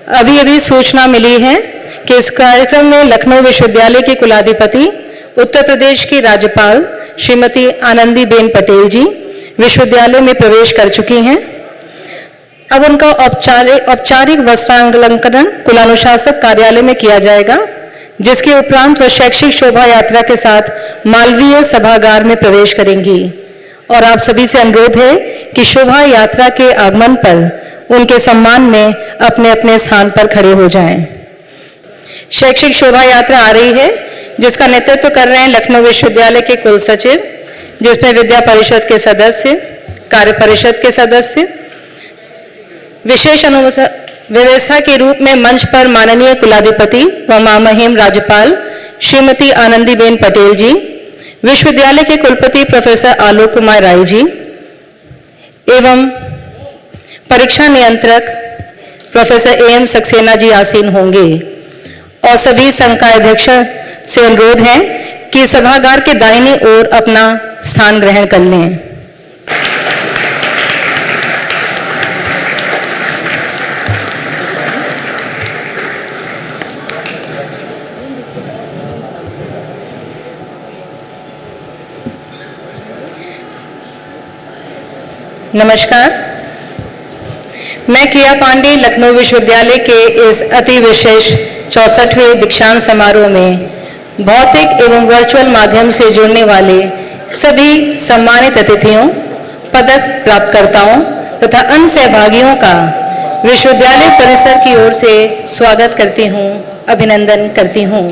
अभी अभी सूचना मिली है कि इस कार्यक्रम में लखनऊ विश्वविद्यालय के कुलाधिपति, उत्तर प्रदेश की राज्यपाल श्रीमती आनंदीबेन पटेल जी विश्वविद्यालय में प्रवेश कर चुकी हैं। अब उनका औपचारिक वस्त्रांकन कुलानुशासक कार्यालय में किया जाएगा, जिसके उपरांत वह शैक्षिक शोभा यात्रा के साथ मालवीय सभागार में प्रवेश करेंगी। और आप सभी से अनुरोध है कि शोभा यात्रा के आगमन पर उनके सम्मान में अपने अपने स्थान पर खड़े हो जाएं। शैक्षिक शोभा यात्रा आ रही है, जिसका नेतृत्व कर रहे हैं लखनऊ विश्वविद्यालय के कुल सचिव, जिसमें विद्या परिषद के सदस्य, कार्य परिषद के सदस्य। विशेष व्यवस्था के रूप में मंच पर माननीय कुलाधिपति व महामहिम राज्यपाल श्रीमती आनंदीबेन पटेल जी, विश्वविद्यालय के कुलपति प्रोफेसर आलोक कुमार राय जी एवं परीक्षा नियंत्रक प्रोफेसर AM सक्सेना जी आसीन होंगे। और सभी संकायाध्यक्ष से अनुरोध है कि सभागार के दाहिनी ओर अपना स्थान ग्रहण कर लें। नमस्कार, मैं किया पांडे लखनऊ विश्वविद्यालय के इस अति विशेष 64वें दीक्षांत समारोह में भौतिक एवं वर्चुअल माध्यम से जुड़ने वाले सभी सम्मानित अतिथियों, पदक प्राप्तकर्ताओं तथा अन्य सहभागियों का विश्वविद्यालय परिसर की ओर से स्वागत करती हूँ, अभिनंदन करती हूँ।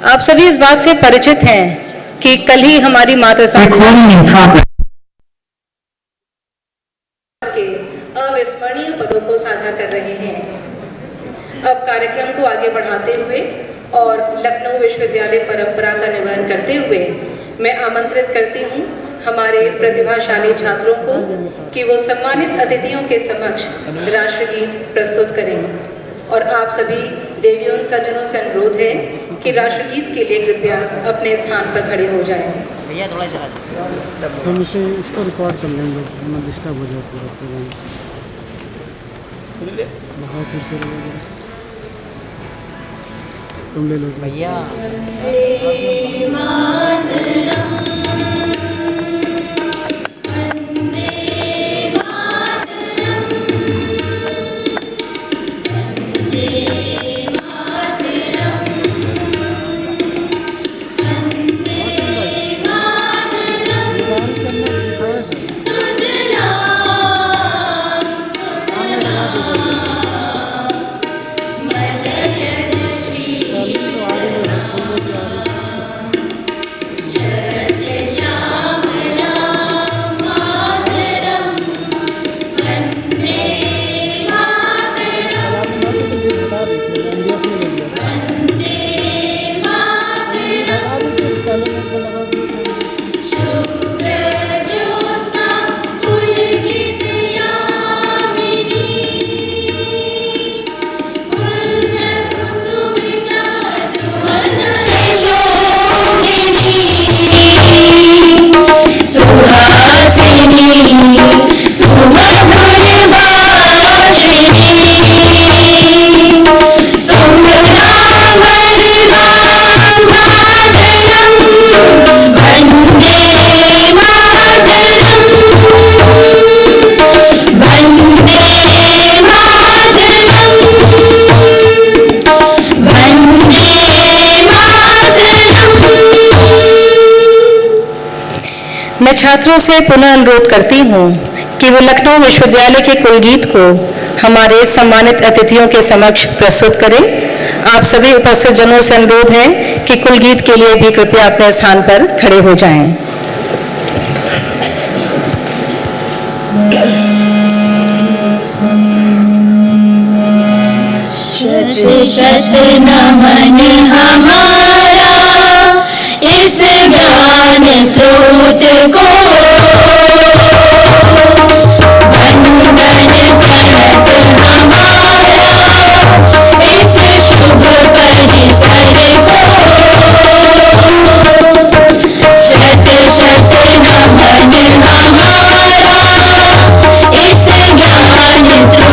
आप सभी इस बात से परिचित हैं कि कल ही हमारी मातृ संस्था के अविस्मरणीय पदों को साझा कर रहे हैं। अब कार्यक्रम को आगे बढ़ाते हुए और लखनऊ विश्वविद्यालय परंपरा का निर्वहन करते हुए मैं आमंत्रित करती हूँ हमारे प्रतिभाशाली छात्रों को कि वो सम्मानित अतिथियों के समक्ष राष्ट्रगीत प्रस्तुत करें। और आप सभी देवियों एवं सज्जनों से अनुरोध है कि राष्ट्रगीत के लिए कृपया अपने स्थान पर खड़े हो जाएं। भैया थोड़ा इधर आ जाओ। हम इसको रिकॉर्ड कर लेंगे, वरना डिस्टर्ब हो जाता है। बहुत तुम ले लो भैया। मैं छात्रों से पुनः अनुरोध करती हूँ कि वो लखनऊ विश्वविद्यालय के कुलगीत को हमारे सम्मानित अतिथियों के समक्ष प्रस्तुत करें। आप सभी उपस्थित जनों से अनुरोध है कि कुलगीत के लिए भी कृपया अपने स्थान पर खड़े हो जाएं। शत शत नमन हमारा इस ज्ञान स्रोत को, वंदन प्रणत हमारा इस शुभ परिसर को। शत शत नमन हमारा इस ज्ञान स्रोत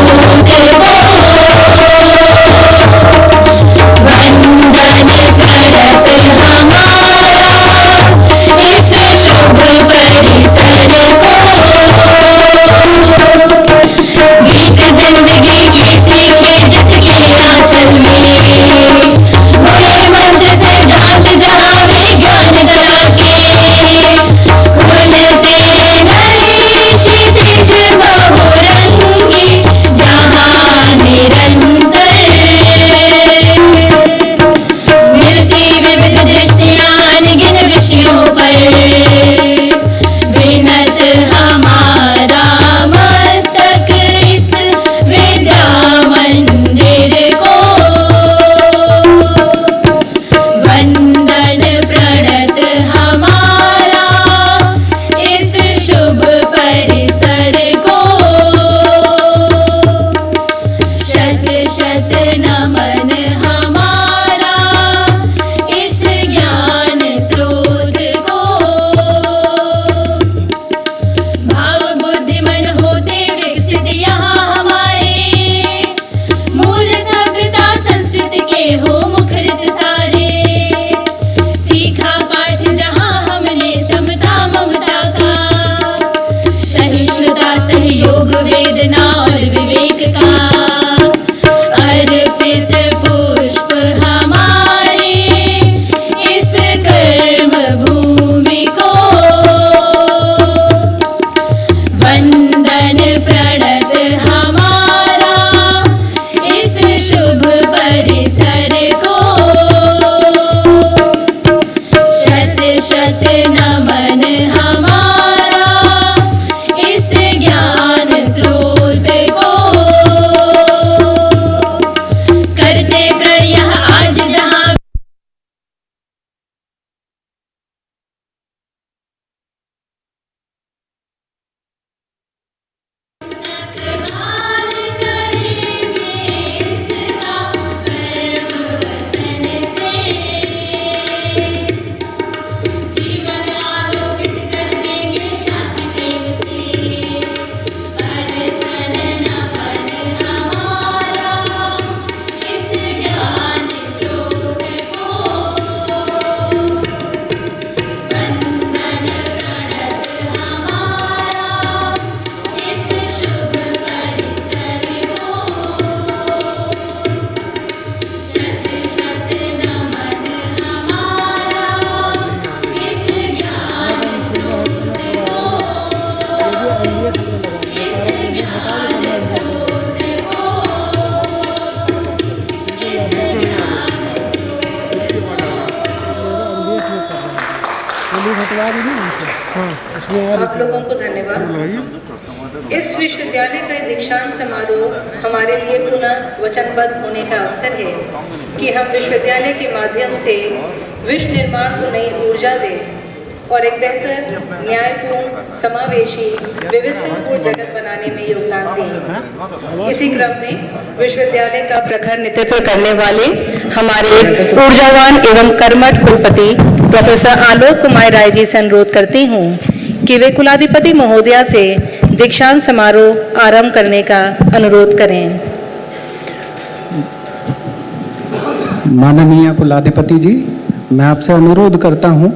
आप लोगों को धन्यवाद। इस विश्वविद्यालय का दीक्षांत समारोह हमारे लिए पुनः वचनबद्ध होने का अवसर है कि हम विश्वविद्यालय के माध्यम से विश्व निर्माण को नई ऊर्जा दें और एक बेहतर, न्यायपूर्ण, समावेशी, विविधतापूर्ण जगत बनाने में योगदान दें। इसी क्रम में विश्वविद्यालय का प्रखर नेतृत्व करने वाले हमारे ऊर्जावान एवं कर्मठ कुलपति प्रोफेसर आलोक कुमार राय जी से अनुरोध करती हूँ कि वे कुलाधिपति महोदया से दीक्षांत समारोह आरंभ करने का अनुरोध करें। माननीय कुलाधिपति जी, मैं आपसे अनुरोध करता हूं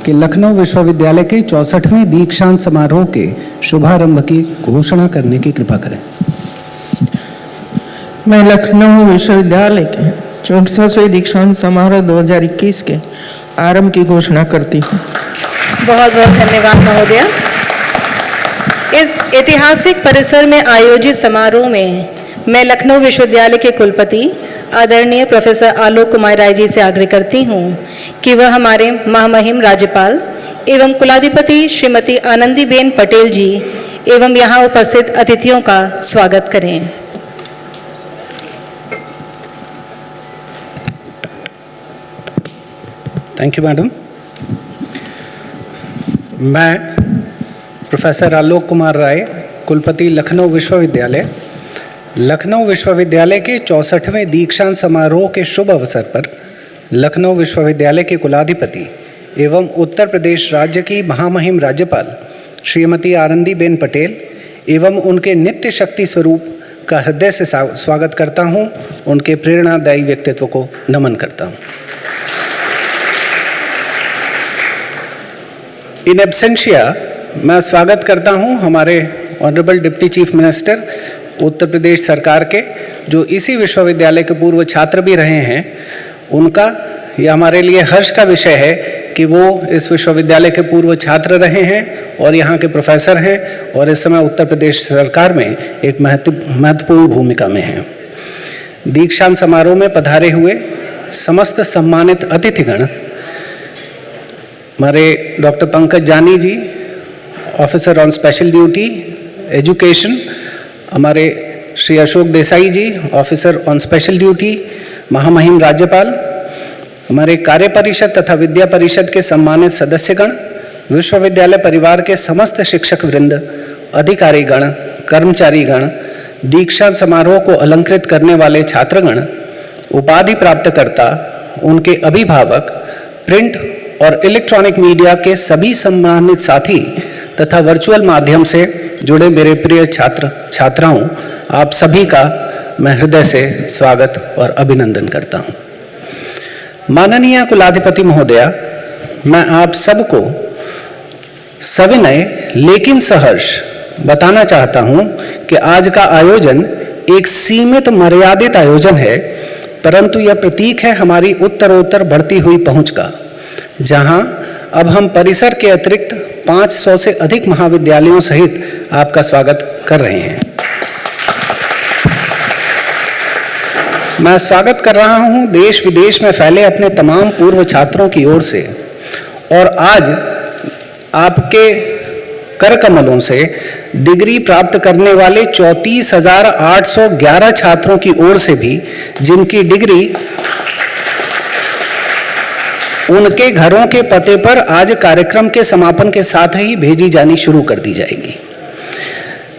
कि लखनऊ विश्वविद्यालय के 64वें दीक्षांत समारोह के शुभारंभ की घोषणा करने की कृपा करें। मैं लखनऊ विश्वविद्यालय के 64वें दीक्षांत समारोह 2021 के आरंभ की घोषणा करती हूँ। बहुत बहुत धन्यवाद महोदया। इस ऐतिहासिक परिसर में आयोजित समारोह में मैं लखनऊ विश्वविद्यालय के कुलपति आदरणीय प्रोफेसर आलोक कुमार राय जी से आग्रह करती हूँ कि वह हमारे महामहिम राज्यपाल एवं कुलाधिपति श्रीमती आनंदीबेन पटेल जी एवं यहाँ उपस्थित अतिथियों का स्वागत करें। Thank you madam. मैं प्रोफेसर आलोक कुमार राय, कुलपति लखनऊ विश्वविद्यालय के 64वें दीक्षांत समारोह के शुभ अवसर पर लखनऊ विश्वविद्यालय के कुलाधिपति एवं उत्तर प्रदेश राज्य की महामहिम राज्यपाल श्रीमती आनंदीबेन पटेल एवं उनके नित्य शक्ति स्वरूप का हृदय से स्वागत करता हूं। उनके प्रेरणादायी व्यक्तित्व को नमन करता हूं। इन एब्सेंशिया मैं स्वागत करता हूं हमारे honourable deputy chief minister Uttar Pradesh सरकार के, जो इसी विश्वविद्यालय के पूर्व छात्र भी रहे हैं। उनका यह हमारे लिए हर्ष का विषय है कि वो इस विश्वविद्यालय के पूर्व छात्र रहे हैं और यहाँ के प्रोफेसर हैं और इस समय उत्तर प्रदेश सरकार में एक महत्वपूर्ण भूमिका में हैं। दीक्षांत समारोह में पधारे हुए समस्त सम्मानित अतिथिगण, हमारे doctor Pankaj Jani ji, officer on special duty education, हमारे Shri Ashok Desai ji, officer on special duty महामहिम राज्यपाल, हमारे कार्य परिषद तथा विद्या परिषद के सम्मानित सदस्यगण, विश्वविद्यालय परिवार के समस्त शिक्षक वृंद, अधिकारीगण, कर्मचारीगण, दीक्षांत समारोह को अलंकृत करने वाले छात्रगण, उपाधि प्राप्तकर्ता, उनके अभिभावक, प्रिंट और इलेक्ट्रॉनिक मीडिया के सभी सम्मानित साथी तथा वर्चुअल माध्यम से जुड़े मेरे प्रिय छात्र छात्राओं, आप सभी का मैं हृदय से स्वागत और अभिनंदन करता हूं। माननीय कुलाधिपति महोदया, मैं आप सबको सविनय लेकिन सहर्ष बताना चाहता हूं कि आज का आयोजन एक सीमित मर्यादित आयोजन है, परंतु यह प्रतीक है हमारी उत्तरोत्तर बढ़ती हुई पहुंच का, जहां अब हम परिसर के अतिरिक्त 500 से अधिक महाविद्यालयों सहित आपका स्वागत कर रहे हैं। मैं स्वागत कर रहा हूं देश विदेश में फैले अपने तमाम पूर्व छात्रों की ओर से, और आज आपके कर कमलों से डिग्री प्राप्त करने वाले 34,811 छात्रों की ओर से भी, जिनकी डिग्री उनके घरों के पते पर आज कार्यक्रम के समापन के साथ ही भेजी जानी शुरू कर दी जाएगी।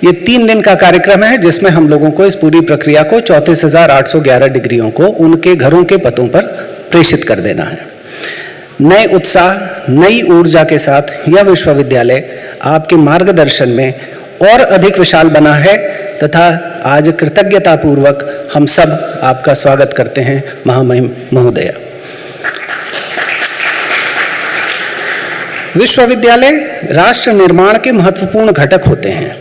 ये 3 दिन का कार्यक्रम है जिसमें हम लोगों को इस पूरी प्रक्रिया को 34,811 डिग्रियों को उनके घरों के पतों पर प्रेषित कर देना है। नए उत्साह, नई ऊर्जा के साथ यह विश्वविद्यालय आपके मार्गदर्शन में और अधिक विशाल बना है तथा आज कृतज्ञतापूर्वक हम सब आपका स्वागत करते हैं महामहिम महोदया। विश्वविद्यालय राष्ट्र निर्माण के महत्वपूर्ण घटक होते हैं।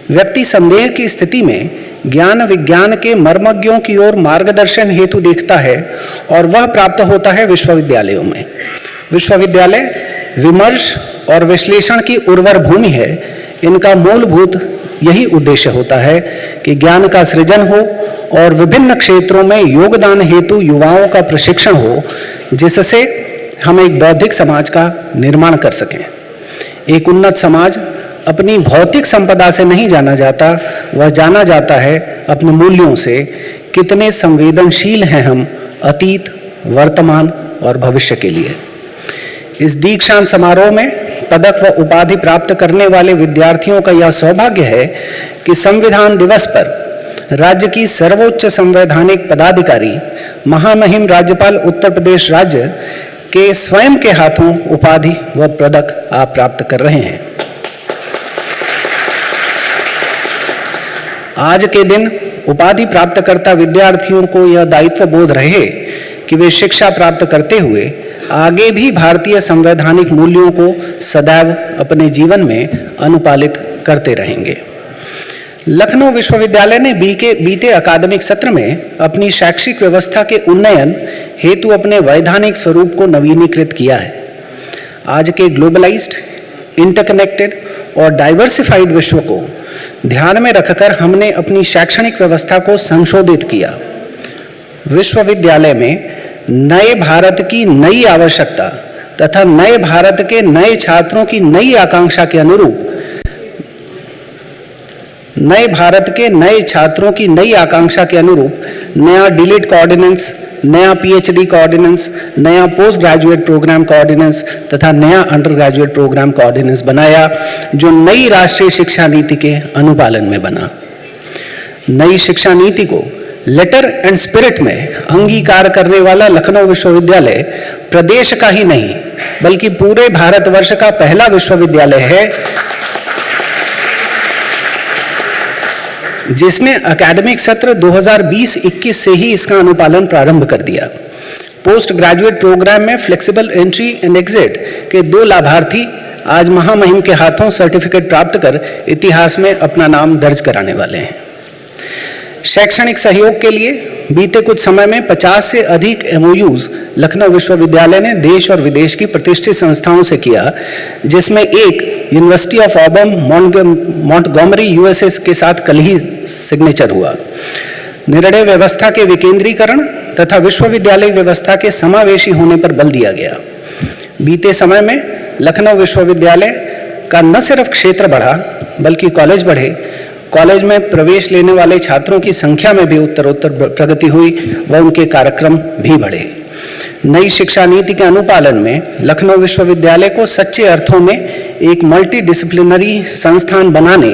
व्यक्ति संदेह की स्थिति में ज्ञान विज्ञान के मर्मज्ञों की ओर मार्गदर्शन हेतु देखता है और वह प्राप्त होता है विश्वविद्यालयों में। विश्वविद्यालय विमर्श और विश्लेषण की उर्वर भूमि है। इनका मूलभूत यही उद्देश्य होता है कि ज्ञान का सृजन हो और विभिन्न क्षेत्रों में योगदान हेतु युवाओं का प्रशिक्षण हो, जिससे हम एक बौद्धिक समाज का निर्माण कर सकें। एक उन्नत समाज अपनी भौतिक संपदा से नहीं जाना जाता, वह जाना जाता है अपने मूल्यों से। कितने संवेदनशील हैं हम अतीत, वर्तमान और भविष्य के लिए। इस दीक्षांत समारोह में पदक व उपाधि प्राप्त करने वाले विद्यार्थियों का यह सौभाग्य है कि संविधान दिवस पर राज्य की सर्वोच्च संवैधानिक पदाधिकारी महामहिम राज्यपाल उत्तर प्रदेश राज्य के स्वयं के हाथों उपाधि व पदक आप प्राप्त कर रहे हैं। आज के दिन उपाधि प्राप्तकर्ता विद्यार्थियों को यह दायित्व बोध रहे कि वे शिक्षा प्राप्त करते हुए आगे भी भारतीय संवैधानिक मूल्यों को सदैव अपने जीवन में अनुपालित करते रहेंगे। लखनऊ विश्वविद्यालय ने बीते अकादमिक सत्र में अपनी शैक्षिक व्यवस्था के उन्नयन हेतु अपने वैधानिक स्वरूप को नवीनीकृत किया है। आज के ग्लोबलाइज्ड, इंटरकनेक्टेड और डाइवर्सिफाइड विश्व को ध्यान में रखकर हमने अपनी शैक्षणिक व्यवस्था को संशोधित किया। विश्वविद्यालय में नए भारत की नई आवश्यकता तथा नए भारत के नए छात्रों की नई आकांक्षा के अनुरूप नया डिलीट का ऑर्डिनेंस, नया पीएचडी का ऑर्डिनेंस, नया पोस्ट ग्रेजुएट प्रोग्राम का ऑर्डिनेंस तथा नया अंडर ग्रेजुएट प्रोग्राम का ऑर्डिनेंस बनाया, जो नई राष्ट्रीय शिक्षा नीति के अनुपालन में बना। नई शिक्षा नीति को लेटर एंड स्पिरिट में अंगीकार करने वाला लखनऊ विश्वविद्यालय प्रदेश का ही नहीं बल्कि पूरे भारतवर्ष का पहला विश्वविद्यालय है जिसने एकेडमिक सत्र 2020-21 से ही इसका अनुपालन प्रारंभ कर दिया। पोस्ट ग्रेजुएट प्रोग्राम में फ्लेक्सिबल एंट्री एंड एग्जिट के 2 लाभार्थी आज महामहिम के हाथों सर्टिफिकेट प्राप्त कर इतिहास में अपना नाम दर्ज कराने वाले हैं। शैक्षणिक सहयोग के लिए बीते कुछ समय में 50 से अधिक एमओयूज लखनऊ विश्वविद्यालय ने देश और विदेश की प्रतिष्ठित संस्थाओं से किया, जिसमें एक university of Auburn Montgomery USA के साथ कल ही सिग्नेचर हुआ। निर्णय व्यवस्था के विकेंद्रीकरण तथा विश्वविद्यालय व्यवस्था के समावेशी होने पर बल दिया गया। बीते समय में लखनऊ विश्वविद्यालय का न सिर्फ क्षेत्र बढ़ा बल्कि कॉलेज बढ़े। कॉलेज में प्रवेश लेने वाले छात्रों की संख्या में भी उत्तरोत्तर प्रगति हुई व उनके कार्यक्रम भी बढ़े। नई शिक्षा नीति के अनुपालन में लखनऊ विश्वविद्यालय को सच्चे अर्थों में एक मल्टी डिसिप्लिनरी संस्थान बनाने,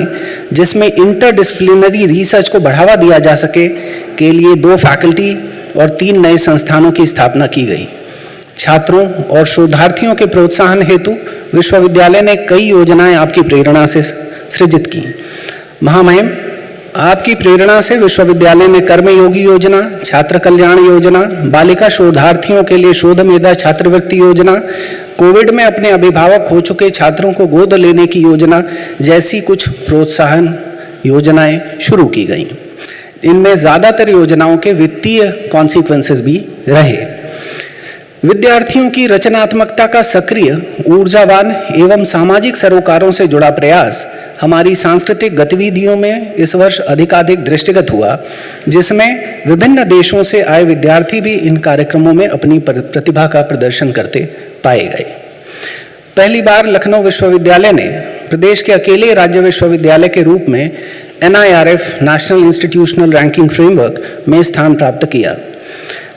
जिसमें इंटरडिसिप्लिनरी रिसर्च को बढ़ावा दिया जा सके, के लिए 2 फैकल्टी और 3 नए संस्थानों की स्थापना की गई। छात्रों और शोधार्थियों के प्रोत्साहन हेतु विश्वविद्यालय ने कई योजनाएं आपकी प्रेरणा से सृजित की। महामहिम, आपकी प्रेरणा से विश्वविद्यालय ने कर्मयोगी योजना, छात्र कल्याण योजना, बालिका शोधार्थियों के लिए शोध मेधा छात्रवृत्ति योजना, कोविड में अपने अभिभावक हो चुके छात्रों को गोद लेने की योजना जैसी कुछ प्रोत्साहन योजनाएं शुरू की गई। इनमें ज़्यादातर योजनाओं के वित्तीय कॉन्सिक्वेंसेस भी रहे। विद्यार्थियों की रचनात्मकता का सक्रिय, ऊर्जावान एवं सामाजिक सरोकारों से जुड़ा प्रयास हमारी सांस्कृतिक गतिविधियों में इस वर्ष अधिकाधिक दृष्टिगत हुआ, जिसमें विभिन्न देशों से आए विद्यार्थी भी इन कार्यक्रमों में अपनी प्रतिभा का प्रदर्शन करते पाए गए। पहली बार लखनऊ विश्वविद्यालय ने प्रदेश के अकेले राज्य विश्वविद्यालय के रूप में NIRF national institutional ranking framework में स्थान प्राप्त किया।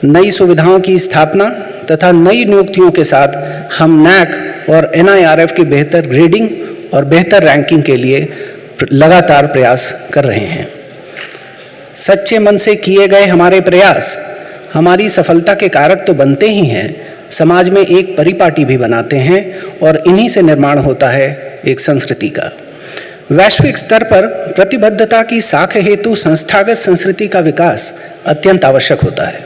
नई सुविधाओं की स्थापना तथा नई नियुक्तियों के साथ हम NAAC और NIRF की बेहतर ग्रेडिंग और बेहतर रैंकिंग के लिए लगातार प्रयास कर रहे हैं। सच्चे मन से किए गए हमारे प्रयास हमारी सफलता के कारक तो बनते ही हैं, समाज में एक परिपाटी भी बनाते हैं और इन्हीं से निर्माण होता है एक संस्कृति का। वैश्विक स्तर पर प्रतिबद्धता की साख हेतु संस्थागत संस्कृति का विकास अत्यंत आवश्यक होता है।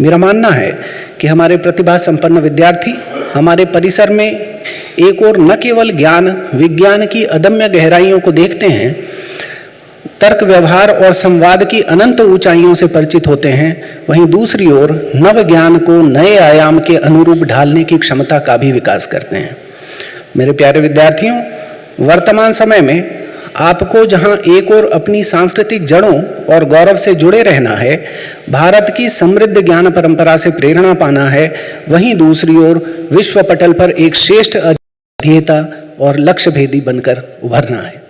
मेरा मानना है कि हमारे प्रतिभा संपन्न विद्यार्थी हमारे परिसर में एक और न केवल ज्ञान विज्ञान की अदम्य गहराइयों को देखते हैं, तर्क व्यवहार और संवाद की अनंत ऊंचाइयों से परिचित होते हैं, वहीं दूसरी ओर नव ज्ञान को नए आयाम के अनुरूप ढालने की क्षमता का भी विकास करते हैं। मेरे प्यारे विद्यार्थियों, वर्तमान समय में आपको जहां एक ओर अपनी सांस्कृतिक जड़ों और गौरव से जुड़े रहना है, भारत की समृद्ध ज्ञान परंपरा से प्रेरणा पाना है, वहीं दूसरी ओर विश्व पटल पर एक श्रेष्ठ अध्येता और लक्ष्य भेदी बनकर उभरना है।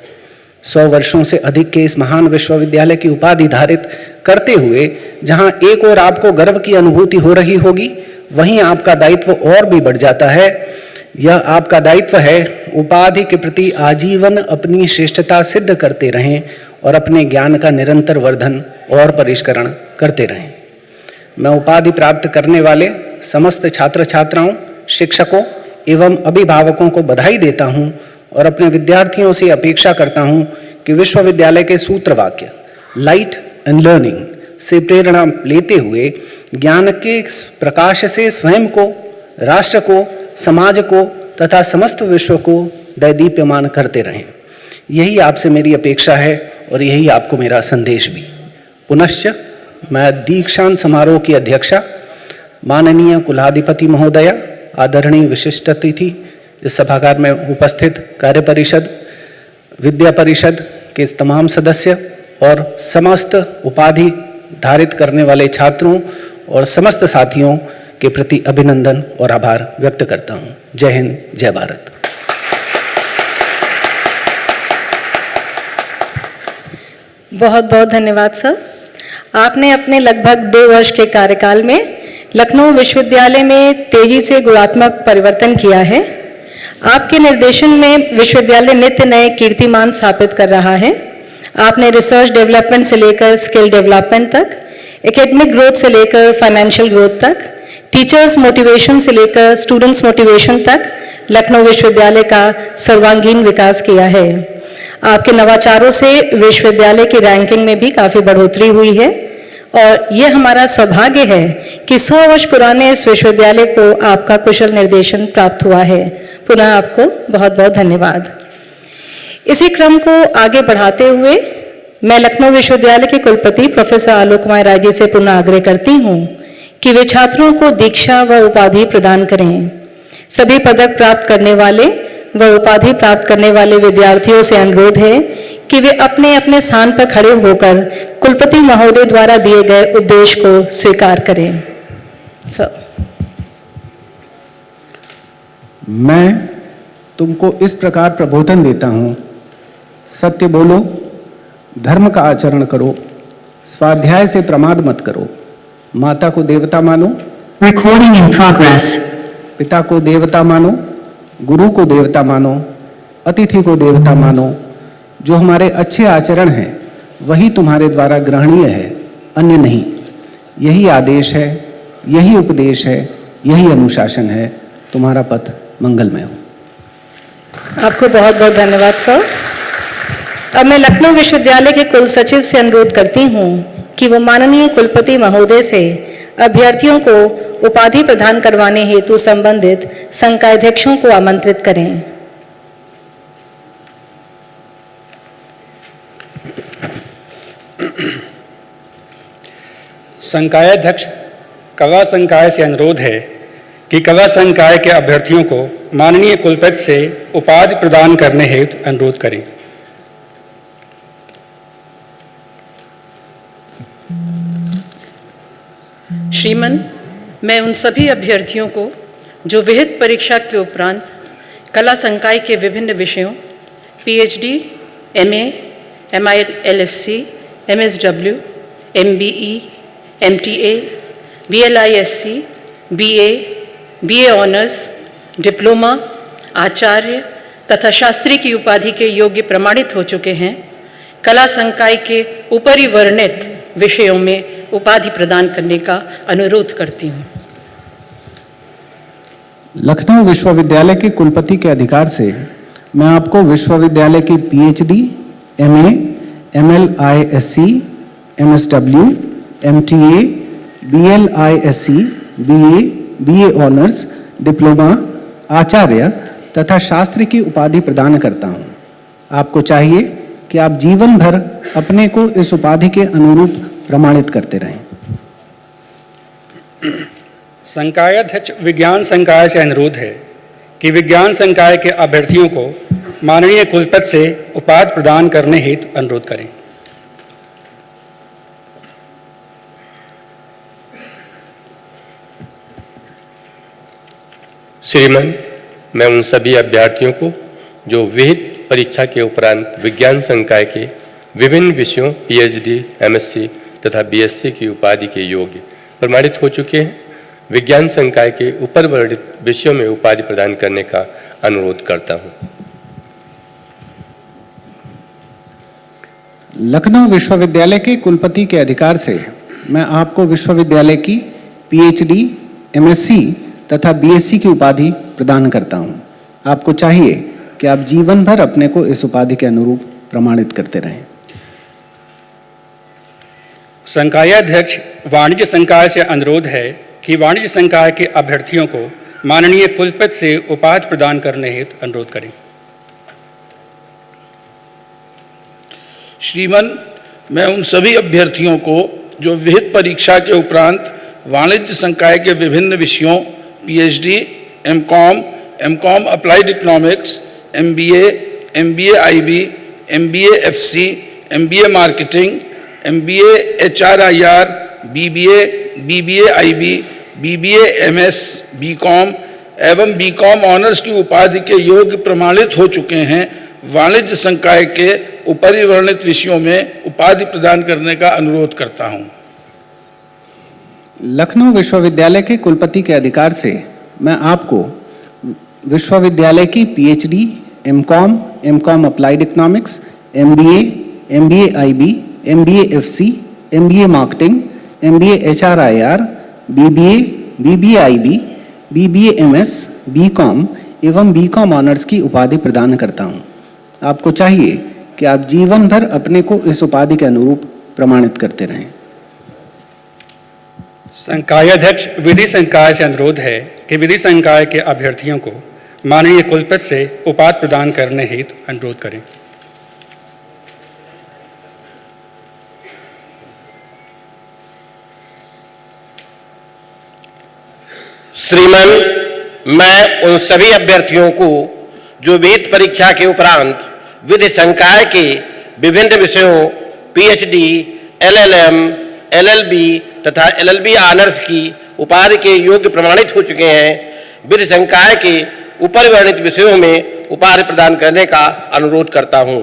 100 वर्षों से अधिक के इस महान विश्वविद्यालय की उपाधि धारित करते हुए जहां एक ओर आपको गर्व की अनुभूति हो रही होगी, वहीं आपका दायित्व और भी बढ़ जाता है। यह आपका दायित्व है उपाधि के प्रति आजीवन अपनी श्रेष्ठता सिद्ध करते रहें और अपने ज्ञान का निरंतर वर्धन और परिष्करण करते रहें। मैं उपाधि प्राप्त करने वाले समस्त छात्र छात्राओं, शिक्षकों एवं अभिभावकों को बधाई देता हूं और अपने विद्यार्थियों से अपेक्षा करता हूं कि विश्वविद्यालय के सूत्र वाक्य लाइट एंड लर्निंग से प्रेरणा लेते हुए ज्ञान के प्रकाश से स्वयं को, राष्ट्र को, समाज को तथा समस्त विश्व को दैदीप्यमान करते रहें। यही आपसे मेरी अपेक्षा है और यही आपको मेरा संदेश भी। पुनश्च मैं दीक्षांत समारोह की अध्यक्षा माननीय कुलाधिपति महोदया, आदरणीय विशिष्ट अतिथि, इस सभागार में उपस्थित कार्य परिषद, विद्या परिषद के तमाम सदस्य और समस्त उपाधि धारित करने वाले छात्रों और समस्त साथियों के प्रति अभिनंदन और आभार व्यक्त करता हूं। जय हिंद, जय भारत। बहुत बहुत धन्यवाद सर। आपने अपने लगभग 2 वर्ष के कार्यकाल में लखनऊ विश्वविद्यालय में तेजी से गुणात्मक परिवर्तन किया है। आपके निर्देशन में विश्वविद्यालय नित्य नए कीर्तिमान स्थापित कर रहा है। आपने रिसर्च डेवलपमेंट से लेकर स्किल डेवलपमेंट तक, एकेडमिक ग्रोथ से लेकर फाइनेंशियल ग्रोथ तक, टीचर्स मोटिवेशन से लेकर स्टूडेंट्स मोटिवेशन तक लखनऊ विश्वविद्यालय का सर्वांगीण विकास किया है। आपके नवाचारों से विश्वविद्यालय की रैंकिंग में भी काफ़ी बढ़ोतरी हुई है और ये हमारा सौभाग्य है कि 100 वर्ष पुराने इस विश्वविद्यालय को आपका कुशल निर्देशन प्राप्त हुआ है। पुनः आपको बहुत बहुत धन्यवाद। इसी क्रम को आगे बढ़ाते हुए मैं लखनऊ विश्वविद्यालय के कुलपति प्रोफेसर आलोक कुमार राय जी से पुनः आग्रह करती हूँ कि वे छात्रों को दीक्षा व उपाधि प्रदान करें। सभी पदक प्राप्त करने वाले व उपाधि प्राप्त करने वाले विद्यार्थियों से अनुरोध है कि वे अपने अपने स्थान पर खड़े होकर कुलपति महोदय द्वारा दिए गए उद्देश्य को स्वीकार करें। सर, मैं तुमको इस प्रकार प्रबोधन देता हूँ, सत्य बोलो, धर्म का आचरण करो, स्वाध्याय से प्रमाद मत करो, माता को देवता मानो, Recording in progress. पिता को देवता मानो, गुरु को देवता मानो, अतिथि को देवता मानो। जो हमारे अच्छे आचरण हैं वही तुम्हारे द्वारा ग्रहणीय है, अन्य नहीं। यही आदेश है, यही उपदेश है, यही अनुशासन है। तुम्हारा पथ मंगलमय हो। आपको बहुत बहुत धन्यवाद सर। अब मैं लखनऊ विश्वविद्यालय के कुल सचिव से अनुरोध करती हूँ कि वो माननीय कुलपति महोदय से अभ्यर्थियों को उपाधि प्रदान करवाने हेतु संबंधित संकायाध्यक्षों को आमंत्रित करें। संकायाध्यक्ष कला संकाय से अनुरोध है कि कला संकाय के अभ्यर्थियों को माननीय कुलपति से उपाधि प्रदान करने हेतु अनुरोध करें। श्रीमन, मैं उन सभी अभ्यर्थियों को जो विहित परीक्षा के उपरांत कला संकाय के विभिन्न विषयों PhD, MA, MILSC, MSW, MBE, MTA, BLISC, BA, BA honours, diploma, Acharya तथा शास्त्री की उपाधि के योग्य प्रमाणित हो चुके हैं, कला संकाय के ऊपरी वर्णित विषयों में उपाधि प्रदान करने का अनुरोध करती हूँ। लखनऊ विश्वविद्यालय के कुलपति के अधिकार से मैं आपको विश्वविद्यालय की PhD, MA, MLISC, MSW, MTA, BLISC, BA, BA honours, diploma, Acharya तथा शास्त्री की उपाधि प्रदान करता हूँ। आपको चाहिए कि आप जीवन भर अपने को इस उपाधि के अनुरूप प्रमाणित करते रहें। संकायाध्यक्ष विज्ञान संकाय से अनुरोध है कि विज्ञान संकाय के अभ्यर्थियों को माननीय कुलपति से उपाधि प्रदान करने हेतु अनुरोध करें। श्रीमान, मैं उन सभी अभ्यर्थियों को जो विहित परीक्षा के उपरांत विज्ञान संकाय के विभिन्न विषयों पीएचडी, एमएससी तथा बीएससी की उपाधि के योग्य प्रमाणित हो चुके हैं, विज्ञान संकाय के ऊपर वर्णित विषयों में उपाधि प्रदान करने का अनुरोध करता हूं। लखनऊ विश्वविद्यालय के कुलपति के अधिकार से मैं आपको विश्वविद्यालय की पीएचडी, एमएससी तथा बीएससी की उपाधि प्रदान करता हूं। आपको चाहिए कि आप जीवन भर अपने को इस उपाधि के अनुरूप प्रमाणित करते रहें। संकायाध्यक्ष वाणिज्य संकाय से अनुरोध है कि वाणिज्य संकाय के अभ्यर्थियों को माननीय कुलपति से उपाधि प्रदान करने हेतु अनुरोध करें। श्रीमान, मैं उन सभी अभ्यर्थियों को जो विहित परीक्षा के उपरांत वाणिज्य संकाय के विभिन्न विषयों PhD, MCom applied economics, MBA, MBA IB, MBA FC, MBA marketing, MBA HRIR, BBA, BBA IB, BBA MS, BCom एवं बीकॉम ऑनर्स की उपाधि के योग्य प्रमाणित हो चुके हैं, वाणिज्य संकाय के ऊपरी वर्णित विषयों में उपाधि प्रदान करने का अनुरोध करता हूं। लखनऊ विश्वविद्यालय के कुलपति के अधिकार से मैं आपको विश्वविद्यालय की PhD, MCom applied economics, MBA, MBA IB, MBA FC, MBA marketing, MBA HRIR, BBA, BBA IB, BBA MS, BCom एवं बीकॉम ऑनर्स की उपाधि प्रदान करता हूं। आपको चाहिए कि आप जीवन भर अपने को इस उपाधि के अनुरूप प्रमाणित करते रहें। संकायाध्यक्ष विधि संकाय से अनुरोध है कि विधि संकाय के अभ्यर्थियों को माननीय कुलपति से उपाधि प्रदान करने हेतु अनुरोध करें। श्रीमान, मैं उन सभी अभ्यर्थियों को जो विहित परीक्षा के उपरांत विधि संकाय के विभिन्न विषयों पीएचडी, एलएलएम, एलएलबी तथा एलएलबी ऑनर्स की उपाधि के योग्य प्रमाणित हो चुके हैं, विधि संकाय के ऊपर वर्णित विषयों में उपाधि प्रदान करने का अनुरोध करता हूं।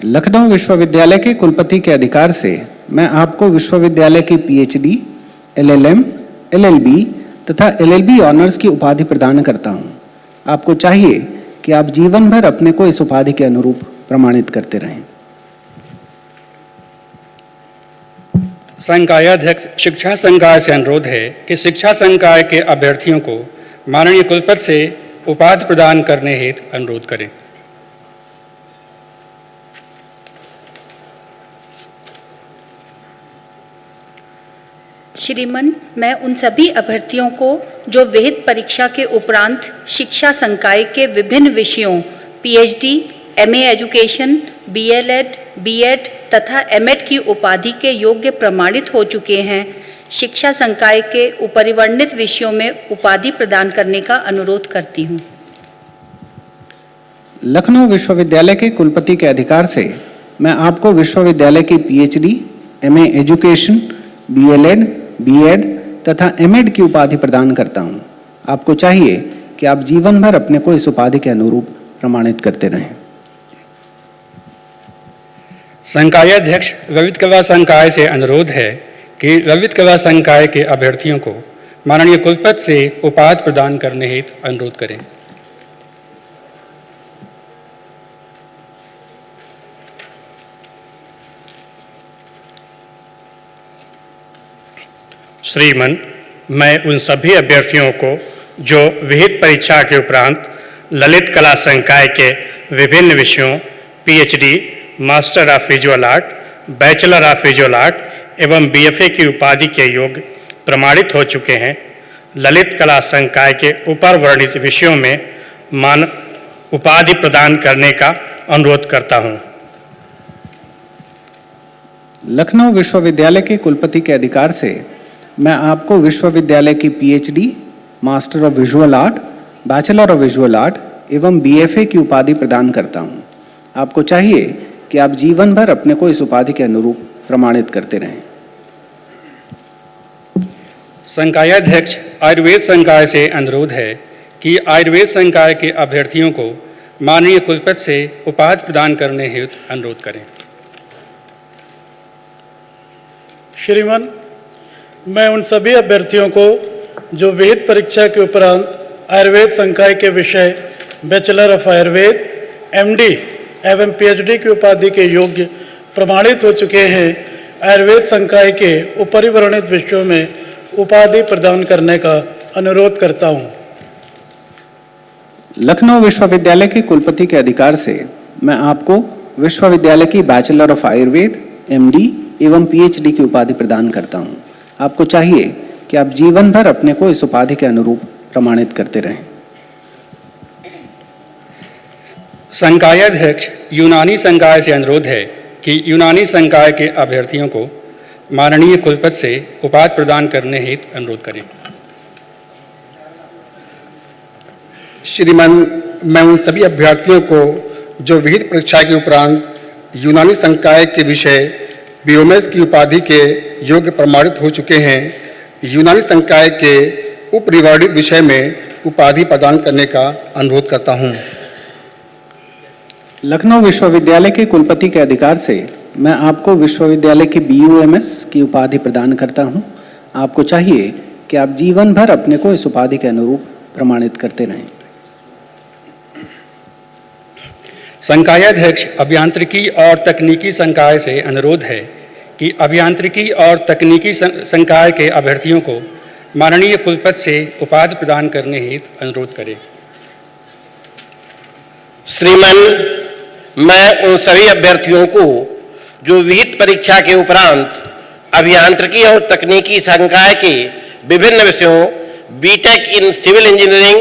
लखनऊ विश्वविद्यालय के कुलपति के अधिकार से मैं आपको विश्वविद्यालय की पीएचडी, एलएलएम, एलएलबी तथा एलएलबी ऑनर्स की उपाधि प्रदान करता हूं। आपको चाहिए कि आप जीवन भर अपने को इस उपाधि के अनुरूप प्रमाणित करते रहें। संकायाध्यक्ष शिक्षा संकाय से अनुरोध है कि शिक्षा संकाय के अभ्यर्थियों को माननीय कुलपति से उपाधि प्रदान करने हेतु अनुरोध करें। श्रीमन, मैं उन सभी अभ्यर्थियों को जो विहित परीक्षा के उपरांत शिक्षा संकाय के विभिन्न विषयों PhD, MA education, BElEd, BEd तथा एमएड की उपाधि के योग्य प्रमाणित हो चुके हैं, शिक्षा संकाय के उपरिवर्णित विषयों में उपाधि प्रदान करने का अनुरोध करती हूँ। लखनऊ विश्वविद्यालय के कुलपति के अधिकार से मैं आपको विश्वविद्यालय की PhD, MA education, BElEd, BEd तथा एमएड की उपाधि प्रदान करता हूं। आपको चाहिए कि आप जीवन भर अपने को इस उपाधि के अनुरूप प्रमाणित करते रहें। संकायाध्यक्ष ललित कला संकाय से अनुरोध है कि ललित कला संकाय के अभ्यर्थियों को माननीय कुलपति से उपाधि प्रदान करने हेतु अनुरोध करें। श्रीमन, मैं उन सभी अभ्यर्थियों को जो विहित परीक्षा के उपरांत ललित कला संकाय के विभिन्न विषयों PhD, master of visual art, bachelor of visual art एवं बीएफए की उपाधि के योग्य प्रमाणित हो चुके हैं, ललित कला संकाय के ऊपर वर्णित विषयों में उपाधि प्रदान करने का अनुरोध करता हूं। लखनऊ विश्वविद्यालय के कुलपति के अधिकार से मैं आपको विश्वविद्यालय की PhD, master of visual art, bachelor of visual art एवं BFA की उपाधि प्रदान करता हूं। आपको चाहिए कि आप जीवन भर अपने को इस उपाधि के अनुरूप प्रमाणित करते रहें। संकायाध्यक्ष आयुर्वेद संकाय से अनुरोध है कि आयुर्वेद संकाय के अभ्यर्थियों को माननीय कुलपति से उपाधि प्रदान करने हेतु अनुरोध करें। श्रीमान, मैं उन सभी अभ्यर्थियों को जो विहित परीक्षा के उपरांत आयुर्वेद संकाय के विषय बैचलर ऑफ आयुर्वेद, MD एवं PhD की उपाधि के योग्य प्रमाणित हो चुके हैं, आयुर्वेद संकाय के ऊपरी वर्णित विषयों में उपाधि प्रदान करने का अनुरोध करता हूं। लखनऊ विश्वविद्यालय के कुलपति के अधिकार से मैं आपको विश्वविद्यालय की बैचलर ऑफ आयुर्वेद, MD एवं PhD की उपाधि प्रदान करता हूं। आपको चाहिए कि आप जीवन भर अपने को इस उपाधि के अनुरूप प्रमाणित करते रहें। संकायाध्यक्ष यूनानी संकाय से अनुरोध है कि यूनानी संकाय के अभ्यर्थियों को माननीय कुलपति से उपाधि प्रदान करने हेतु अनुरोध करें। श्रीमान, मैं उन सभी अभ्यर्थियों को जो विहित परीक्षा के उपरांत यूनानी संकाय के विषय BOMS की उपाधि के योग्य प्रमाणित हो चुके हैं, यूनानी संकाय के उपरिवर्णित विषय में उपाधि प्रदान करने का अनुरोध करता हूं। लखनऊ विश्वविद्यालय के कुलपति के अधिकार से मैं आपको विश्वविद्यालय की BOMS की उपाधि प्रदान करता हूं। आपको चाहिए कि आप जीवन भर अपने को इस उपाधि के अनुरूप प्रमाणित करते रहें। संकायाध्यक्ष अभियांत्रिकी और तकनीकी संकाय से अनुरोध है कि अभियांत्रिकी और तकनीकी संकाय के अभ्यर्थियों को माननीय कुलपति से उपाधि प्रदान करने हेतु अनुरोध करें। श्रीमान, मैं उन सभी अभ्यर्थियों को जो विहित परीक्षा के उपरांत अभियांत्रिकी और तकनीकी संकाय के विभिन्न विषयों BTech in civil engineering,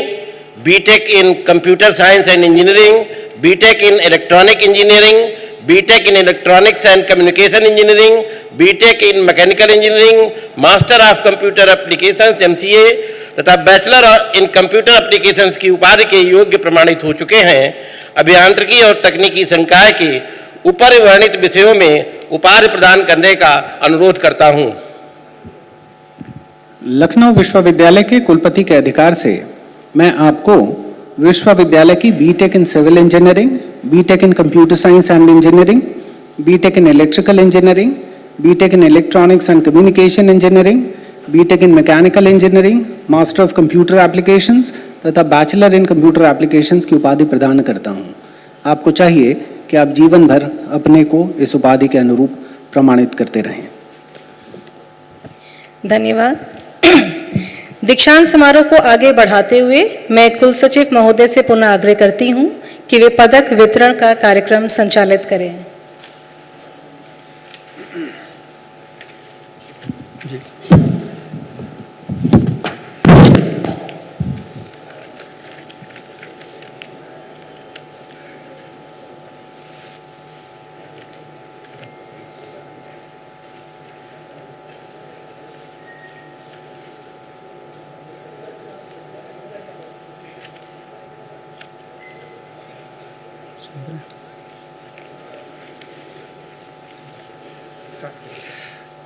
BTech in computer science and engineering, BTech in Electronic Engineering, BTech in Electronics and Communication Engineering, BTech in Mechanical Engineering, Master of Computer Applications MCA तथा Bachelor in Computer Applications की उपाधि के योग्य प्रमाणित हो चुके हैं। अभियांत्रिकी और तकनीकी संकाय के ऊपर वर्णित विषयों में उपाधि प्रदान करने का अनुरोध करता हूं। लखनऊ विश्वविद्यालय के कुलपति के अधिकार से मैं आपको विश्वविद्यालय की BTech in civil engineering, BTech in computer science and engineering, BTech in electrical engineering, BTech in electronics and communication engineering, BTech in mechanical engineering, master of computer applications तथा बैचलर इन कंप्यूटर एप्लीकेशंस की उपाधि प्रदान करता हूं। आपको चाहिए कि आप जीवन भर अपने को इस उपाधि के अनुरूप प्रमाणित करते रहें। धन्यवाद। दीक्षांत समारोह को आगे बढ़ाते हुए मैं कुल सचिव महोदय से पुनः आग्रह करती हूं कि वे पदक वितरण का कार्यक्रम संचालित करें।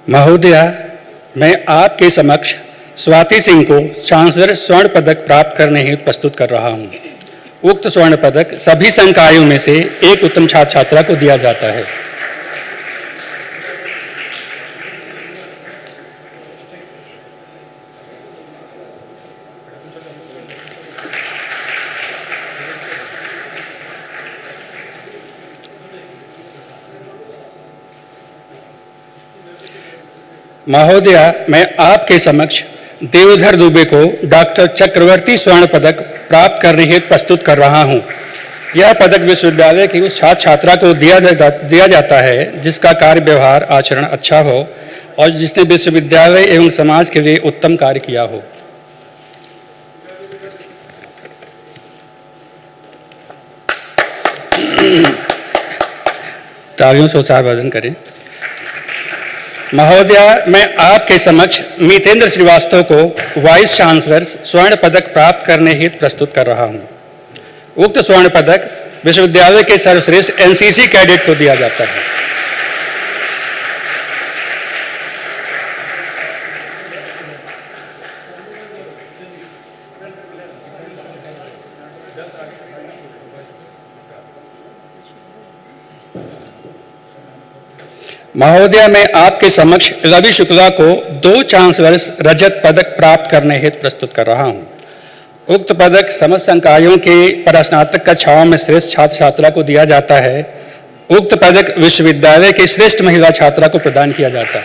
महोदया, मैं आपके समक्ष स्वाति सिंह को चांसलर स्वर्ण पदक प्राप्त करने हेतु प्रस्तुत कर रहा हूं। उक्त स्वर्ण पदक सभी संकायों में से एक उत्तम छात्र छात्रा को दिया जाता है। महोदया, मैं आपके समक्ष देवधर दुबे को डॉक्टर चक्रवर्ती स्वर्ण पदक प्राप्त करने हेतु प्रस्तुत कर रहा हूं। यह पदक विश्वविद्यालय की उस छात्र छात्रा को दिया जाता है जिसका कार्य व्यवहार आचरण अच्छा हो और जिसने विश्वविद्यालय एवं समाज के लिए उत्तम कार्य किया हो। तालियों से उत्साहवर्धन करें। महोदया, मैं आपके समक्ष मितेंद्र श्रीवास्तव को वाइस चांसलर स्वर्ण पदक प्राप्त करने हेतु प्रस्तुत कर रहा हूं। उक्त स्वर्ण पदक विश्वविद्यालय के सर्वश्रेष्ठ एनसीसी कैडेट को दिया जाता है। महोदया, मैं आपके समक्ष रवि शुक्ला को 2 चांसलर्स रजत पदक प्राप्त करने हेतु प्रस्तुत कर रहा हूं। उक्त पदक समस्त संकायों के परास्नातक कक्षाओं में श्रेष्ठ छात्र छात्रा को दिया जाता है। उक्त पदक विश्वविद्यालय की श्रेष्ठ महिला छात्रा को प्रदान किया जाता है।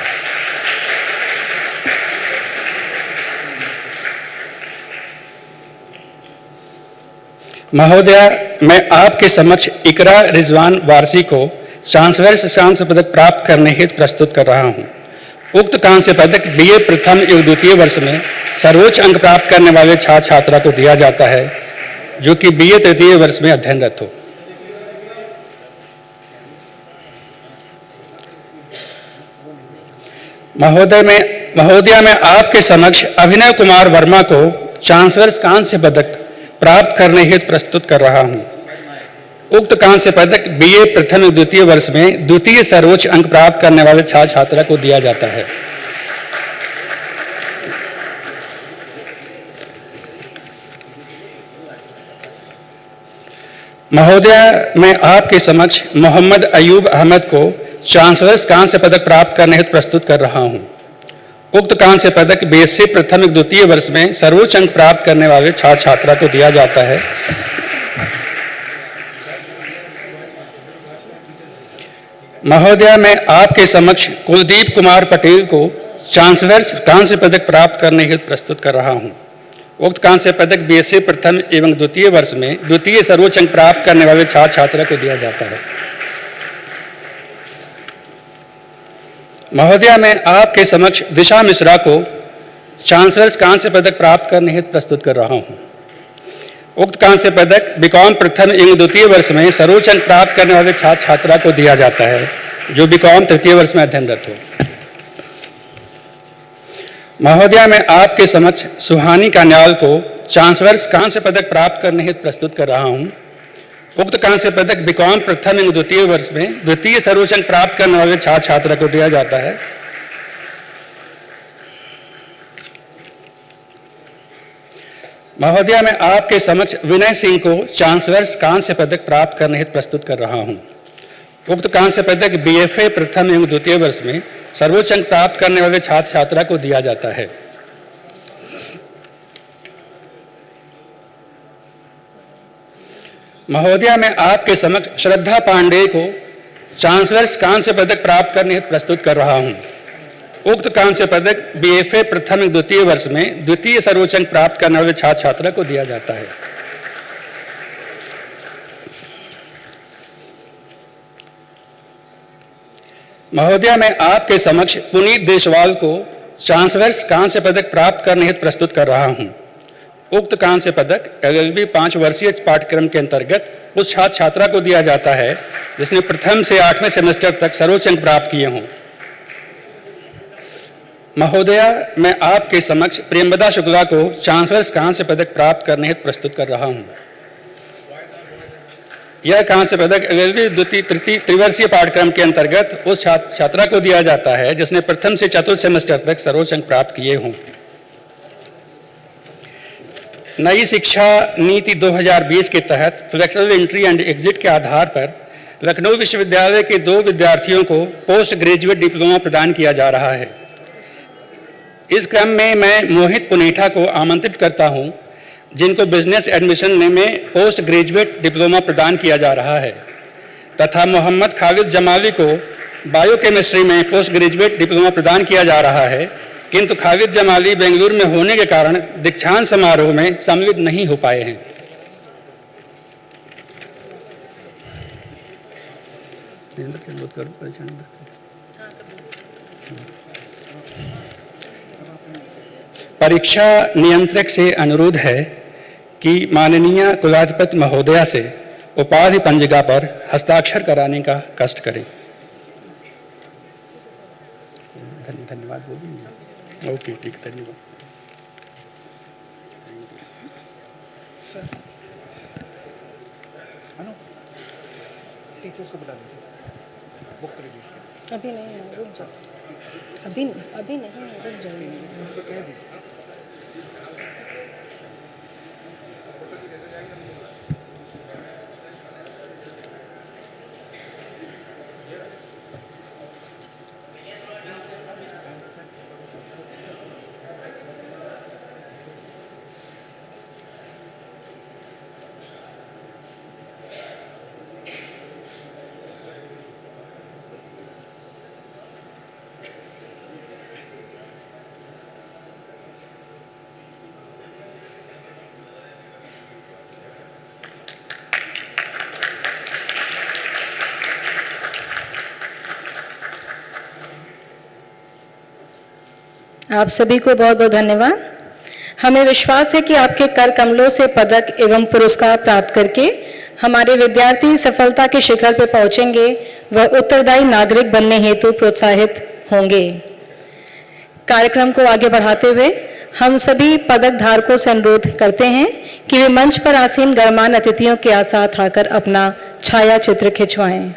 महोदया, मैं आपके समक्ष इकरा रिजवान वारसी को चांसलर्स कांस्य पदक प्राप्त करने हेतु प्रस्तुत कर रहा हूं। उक्त कांस्य पदक बीए प्रथम एवं द्वितीय वर्ष में सर्वोच्च अंक प्राप्त करने वाले छात्र छात्रा को दिया जाता है जो कि बीए तृतीय वर्ष में अध्ययनरत हो। महोदया, मैं आपके समक्ष अभिनव कुमार वर्मा को चांसलर्स कांस्य पदक प्राप्त करने हेतु प्रस्तुत कर रहा हूं। उक्त कांस्य पदक बीए प्रथम एवं द्वितीय वर्ष में द्वितीय सर्वोच्च अंक प्राप्त करने वाले छात्र छात्रा को दिया जाता है। महोदया, मैं आपके समक्ष मोहम्मद अयूब अहमद को चांसलर्स कांस्य पदक प्राप्त करने हेतु प्रस्तुत कर रहा हूं। उक्त कांस्य पदक बीएससी प्रथम एवं द्वितीय वर्ष में सर्वोच्च अंक प्राप्त करने वाले छात्र छात्रा को दिया जाता है। महोदया, मैं आपके समक्ष कुलदीप कुमार पटेल को चांसलर्स कांस्य पदक प्राप्त करने हेतु प्रस्तुत कर रहा हूं। उक्त कांस्य पदक बीएससी प्रथम एवं द्वितीय वर्ष में द्वितीय सर्वोच्च अंक प्राप्त करने वाले छात्र छात्रा को दिया जाता है। महोदया, मैं आपके समक्ष दिशा मिश्रा को चांसलर्स कांस्य पदक प्राप्त करने हेतु प्रस्तुत कर रहा हूं। उक्त कांस्य पदक बीकॉम प्रथम एवं द्वितीय वर्ष में सर्वोच्च अंक प्राप्त करने वाले छात्र छात्रा को दिया जाता है जो बीकॉम तृतीय वर्ष में अध्ययनरत हो। महोदया, मैं आपके समक्ष सुहानी कान्याल को चांसलर्स कांस्य पदक प्राप्त करने हेतु प्रस्तुत कर रहा हूं। उक्त कांस्य पदक बीकॉम प्रथम एवं द्वितीय वर्ष में द्वितीय सर्वोच्च अंक प्राप्त करने वाले छात्र छात्रा को दिया जाता है। महोदया, मैं आपके समक्ष विनय सिंह को चांसलर्स कांस्य पदक प्राप्त करने हेतु प्रस्तुत कर रहा हूं। उक्त कांस्य पदक बीएफए प्रथम एवं द्वितीय वर्ष में सर्वोच्च अंक प्राप्त करने वाले छात्र छात्रा को दिया जाता है। महोदया, मैं आपके समक्ष श्रद्धा पांडेय को चांसलर्स कांस्य पदक प्राप्त करने हेतु प्रस्तुत कर रहा हूं। उक्त कांस्य पदक बीएफए प्रथम एवं द्वितीय वर्ष में द्वितीय सर्वोच्च अंक प्राप्त करने वाले छात्र छात्रा को दिया जाता है। महोदया, मैं आपके समक्ष पुनीत देशवाल को चांसलर्स कांस्य पदक प्राप्त करने हेतु प्रस्तुत कर रहा हूं। उक्त कांस्य पदक एलएलबी 5 वर्षीय पाठ्यक्रम के अंतर्गत उस छात्र छात्रा को दिया जाता है जिसने प्रथम से 8वें सेमेस्टर तक सर्वोच्च अंक प्राप्त किए हों। महोदया, मैं आपके समक्ष प्रेमवदा शुक्ला को चांसलर्स कांस्य पदक प्राप्त करने हेतु प्रस्तुत कर रहा हूं। यह कांस्य पदक एलएलबी द्वितीय तृतीय त्रिवर्षीय पाठ्यक्रम के अंतर्गत उस छात्र छात्रा को दिया जाता है जिसने प्रथम से चतुर्थ सेमेस्टर तक सर्वोच्च अंक प्राप्त किए हों। नई शिक्षा नीति 2020 के तहत फ्लेक्सिबल एंट्री एंड एग्जिट के आधार पर लखनऊ विश्वविद्यालय के 2 विद्यार्थियों को पोस्ट ग्रेजुएट डिप्लोमा प्रदान किया जा रहा है। इस क्रम में मैं मोहित पुनेठा को आमंत्रित करता हूं जिनको बिजनेस एडमिशन में पोस्ट ग्रेजुएट डिप्लोमा प्रदान किया जा रहा है तथा मोहम्मद खालिद जमाली को बायोकेमिस्ट्री में पोस्ट ग्रेजुएट डिप्लोमा प्रदान किया जा रहा है, किंतु खालिद जमाली बेंगलुरु में होने के कारण दीक्षांत समारोह में सम्मिलित नहीं हो पाए हैं। परीक्षा नियंत्रक से अनुरोध है कि माननीय कुलाधिपति महोदया से उपाधि पंजिका पर हस्ताक्षर कराने का कष्ट करें। धन्यवाद बोलिए। ओके, ठीक, धन्यवाद। टीचर्स को बुला लीजिए बुक रिलीज के। अभी नहीं है, रुक जाओ। अभी नहीं, रुक जाइए। आप सभी को बहुत बहुत धन्यवाद। हमें विश्वास है कि आपके कर कमलों से पदक एवं पुरस्कार प्राप्त करके हमारे विद्यार्थी सफलता के शिखर पर पहुंचेंगे व उत्तरदायी नागरिक बनने हेतु प्रोत्साहित होंगे। कार्यक्रम को आगे बढ़ाते हुए हम सभी पदक धारकों से अनुरोध करते हैं कि वे मंच पर आसीन गणमान्य अतिथियों के साथ आकर अपना छाया चित्र खिंचवाएं।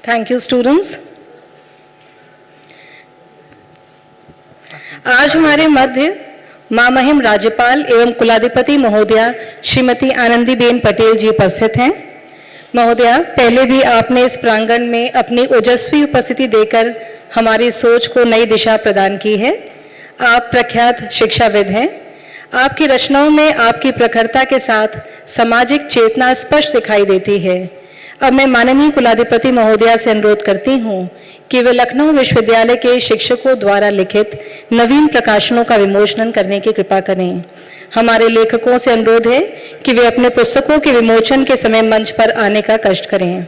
Thank you students. आज हमारे मध्य महामहिम राज्यपाल एवं कुलाधिपति महोदया श्रीमती आनंदीबेन पटेल जी उपस्थित हैं। महोदया, पहले भी आपने इस प्रांगण में अपनी ओजस्वी उपस्थिति देकर हमारी सोच को नई दिशा प्रदान की है। आप प्रख्यात शिक्षाविद हैं। आपकी रचनाओं में आपकी प्रखरता के साथ सामाजिक चेतना स्पष्ट दिखाई देती है। अब मैं माननीय कुलाधिपति महोदया से अनुरोध करती हूँ कि वे लखनऊ विश्वविद्यालय के शिक्षकों द्वारा लिखित नवीन प्रकाशनों का विमोचन करने की कृपा करें। हमारे लेखकों से अनुरोध है कि वे अपने पुस्तकों के विमोचन के समय मंच पर आने का कष्ट करें।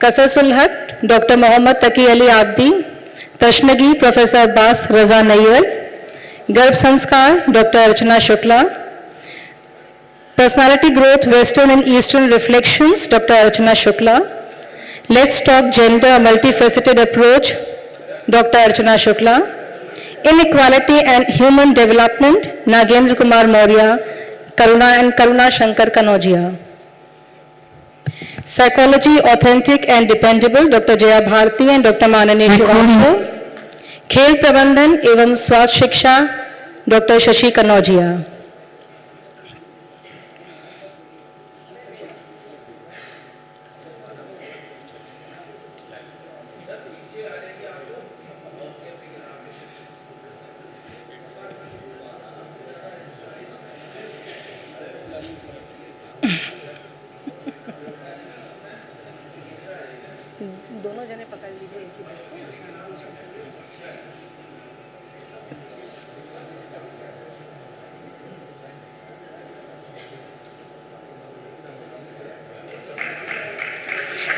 कसरसुल-हक doctor Mohammad Taqi Ali Abdi, Tashnagi professor Abbas Raza Nayyar, Garbh Sanskar doctor Archana Shukla, personality growth western and eastern reflections doctor Archana Shukla, let's talk gender multifaceted approach doctor Archana Shukla, inequality and human development Nagendra Kumar Maurya, Karuna Shankar Kanaujia, psychology authentic and dependable doctor Jaya Bharati and doctor माननीय श्रीवास्तव, खेल प्रबंधन एवं स्वास्थ्य शिक्षा डॉक्टर शशि कनौजिया। दोनों जने पकड़ लीजिए एक ही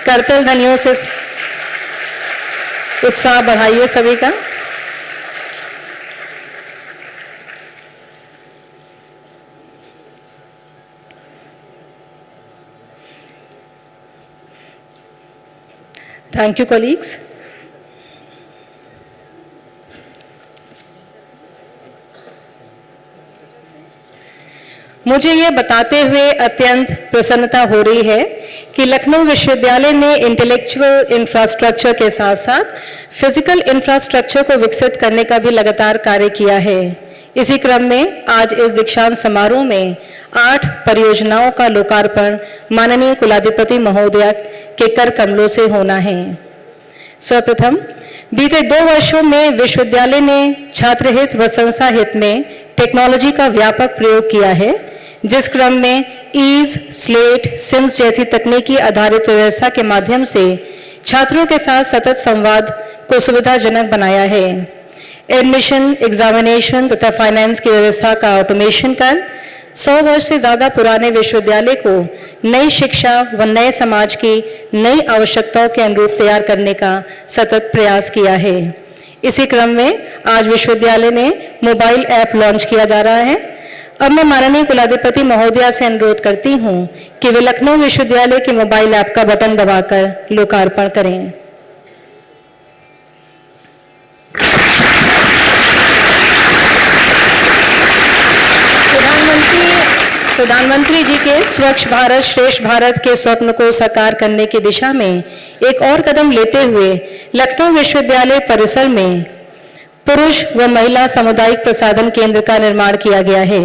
करतल ध्वनियों से उत्साह बढ़ाइए सभी का। Thank you, colleagues. मुझे ये बताते हुए अत्यंत प्रसन्नता हो रही है कि लखनऊ विश्वविद्यालय ने इंटेलेक्चुअल इंफ्रास्ट्रक्चर के साथ साथ फिजिकल इंफ्रास्ट्रक्चर को विकसित करने का भी लगातार कार्य किया है। इसी क्रम में आज इस दीक्षांत समारोह में 8 परियोजनाओं का लोकार्पण माननीय कुलाधिपति महोदय के कर कमलों से होना है। सर्वप्रथम, बीते 2 वर्षों में विश्वविद्यालय ने छात्र हित व संस्था हित में टेक्नोलॉजी का व्यापक प्रयोग किया है, जिस क्रम में ईज, स्लेट, सिम्स जैसी तकनीकी आधारित व्यवस्था के माध्यम से छात्रों के साथ सतत संवाद को सुविधाजनक बनाया है। एडमिशन, एग्जामिनेशन तथा फाइनेंस की व्यवस्था का ऑटोमेशन कर 100 वर्ष से ज्यादा पुराने विश्वविद्यालय को नई शिक्षा व नए समाज की नई आवश्यकताओं के अनुरूप तैयार करने का सतत प्रयास किया है। इसी क्रम में आज विश्वविद्यालय ने मोबाइल ऐप लॉन्च किया जा रहा है। अब मैं माननीय कुलाधिपति महोदया से अनुरोध करती हूं कि वे लखनऊ विश्वविद्यालय के मोबाइल ऐप का बटन दबाकर लोकार्पण करें। प्रधानमंत्री जी के स्वच्छ भारत श्रेष्ठ भारत के स्वप्न को साकार करने की दिशा में एक और कदम लेते हुए लखनऊ विश्वविद्यालय परिसर में पुरुष व महिला सामुदायिक प्रसाधन केंद्र का निर्माण किया गया है।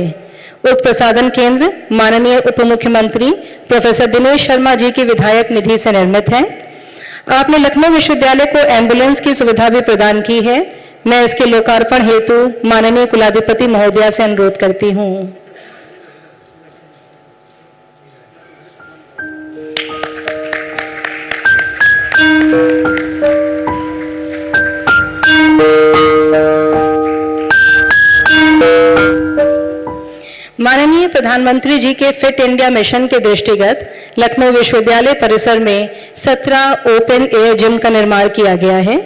उक्त प्रसाधन केंद्र माननीय उप मुख्यमंत्री प्रोफेसर दिनेश शर्मा जी की विधायक निधि से निर्मित है। आपने लखनऊ विश्वविद्यालय को एम्बुलेंस की सुविधा भी प्रदान की है। मैं इसके लोकार्पण हेतु माननीय कुलाधिपति महोदया से अनुरोध करती हूँ। माननीय प्रधानमंत्री जी के फिट इंडिया मिशन के दृष्टिगत लखनऊ विश्वविद्यालय परिसर में 17 ओपन एयर जिम का निर्माण किया गया है,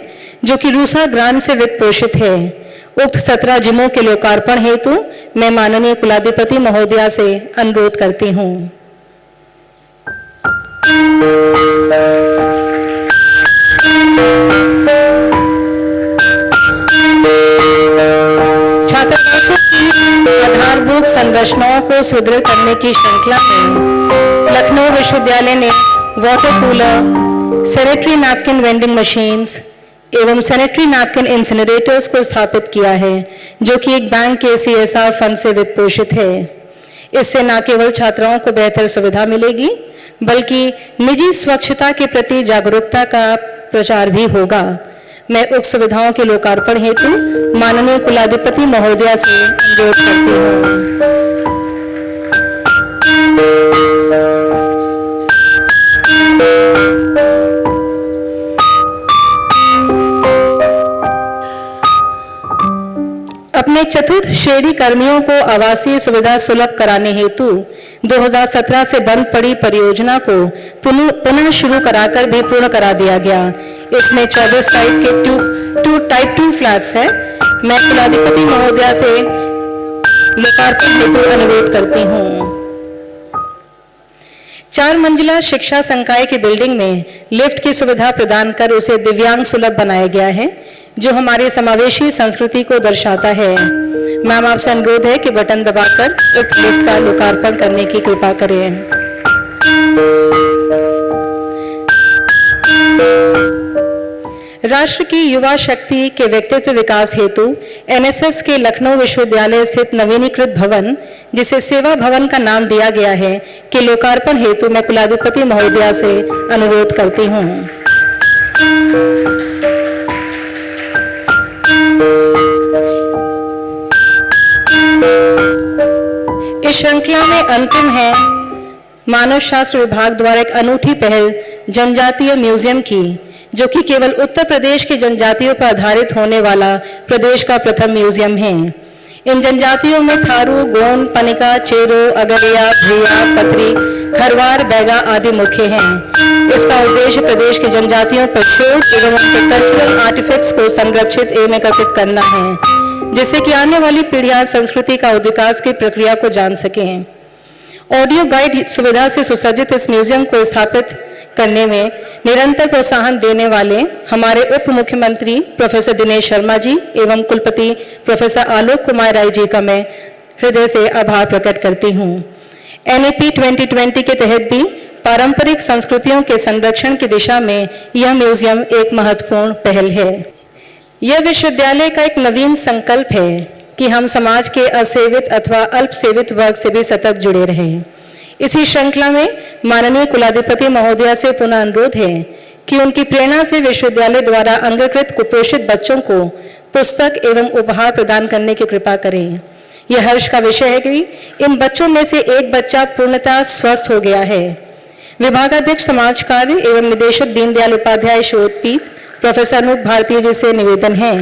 जो कि रूसा ग्रांट से वित्त पोषित है। उक्त 17 जिमों के लोकार्पण हेतु मैं माननीय कुलाधिपति महोदया से अनुरोध करती हूँ। छात्रावासों की आधारभूत संरचनाओं को सुदृढ़ करने की श्रृंखला में लखनऊ विश्वविद्यालय ने water cooler, sanitary napkin vending machines एवं सैनिटरी नैपकिन इंसिनरेटर्स को स्थापित किया है, जो कि एक बैंक के CSR फंड से वित्त पोषित है। इससे न केवल छात्राओं को बेहतर सुविधा मिलेगी, बल्कि निजी स्वच्छता के प्रति जागरूकता का प्रचार भी होगा। मैं उक्त सुविधाओं के लोकार्पण हेतु माननीय कुलाधिपति महोदया से अनुरोध करती हूँ। अपने चतुर्थ श्रेणी कर्मियों को आवासीय सुविधा सुलभ कराने हेतु 2017 से बंद पड़ी परियोजना को पुनः शुरू कराकर भी पूर्ण करा दिया गया। इसमें 24 टाइप के टाइप 2 फ्लैट्स है। मैं कुलाधिपति महोदया से लोकार्पण हेतु अनुरोध करती हूँ। 4 मंजिला शिक्षा संकाय की बिल्डिंग में लिफ्ट की सुविधा प्रदान कर उसे दिव्यांग सुलभ बनाया गया है, जो हमारी समावेशी संस्कृति को दर्शाता है। मैम, आपसे अनुरोध है कि बटन दबाकर उक्त लिफ्ट का लोकार्पण करने की कृपा करें। राष्ट्र की युवा शक्ति के व्यक्तित्व विकास हेतु NSS के लखनऊ विश्वविद्यालय स्थित नवीनीकृत भवन, जिसे सेवा भवन का नाम दिया गया है, के लोकार्पण हेतु मैं कुलाधिपति महोदया से अनुरोध करती हूँ। इस श्रृंखला में अंतिम है मानव शास्त्र विभाग द्वारा एक अनूठी पहल जनजातीय म्यूजियम की, जो कि केवल उत्तर प्रदेश की जनजातियों पर आधारित होने वाला प्रदेश का प्रथम म्यूजियम है। इन जनजातियों में थारू, गोंड, पनिका, चेरो, अगरिया, भैया, पत्री, खरवार, बैगा आदि मुख्य हैं। इसका उद्देश्य प्रदेश की जनजातियों पर शोध एवं उनके कल्चरल आर्टिफैक्ट्स को संरक्षित एवं एकत्रित करना है, जिससे कि आने वाली पीढ़ियां संस्कृति का विकास की प्रक्रिया को जान सकें। ऑडियो गाइड सुविधा से सुसज्जित इस म्यूजियम को स्थापित करने में निरंतर प्रोत्साहन देने वाले हमारे उप मुख्यमंत्री प्रोफेसर दिनेश शर्मा जी एवं कुलपति प्रोफेसर आलोक कुमार राय जी का मैं हृदय से आभार प्रकट करती हूँ। NEP 2020 के तहत भी पारंपरिक संस्कृतियों के संरक्षण की दिशा में यह म्यूजियम एक महत्वपूर्ण पहल है। यह विश्वविद्यालय का एक नवीन संकल्प है कि हम समाज के असेवित अथवा अल्पसेवित वर्ग से भी सतत जुड़े रहें। इसी श्रृंखला में माननीय कुलाधिपति महोदया से पुनः अनुरोध है कि उनकी प्रेरणा से विश्वविद्यालय द्वारा अंगीकृत कुपोषित बच्चों को पुस्तक एवं उपहार प्रदान करने की कृपा करें। यह हर्ष का विषय है कि इन बच्चों में से एक बच्चा पूर्णतः स्वस्थ हो गया है। विभागाध्यक्ष समाज कार्य एवं निदेशक दीनदयाल उपाध्याय शोधपीठ प्रोफेसर अनूप भारती जी से निवेदन है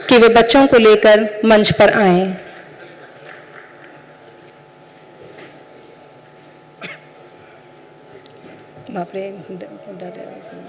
कि वे बच्चों को लेकर मंच पर आएं। बाप रे, डर रहा है इसमें।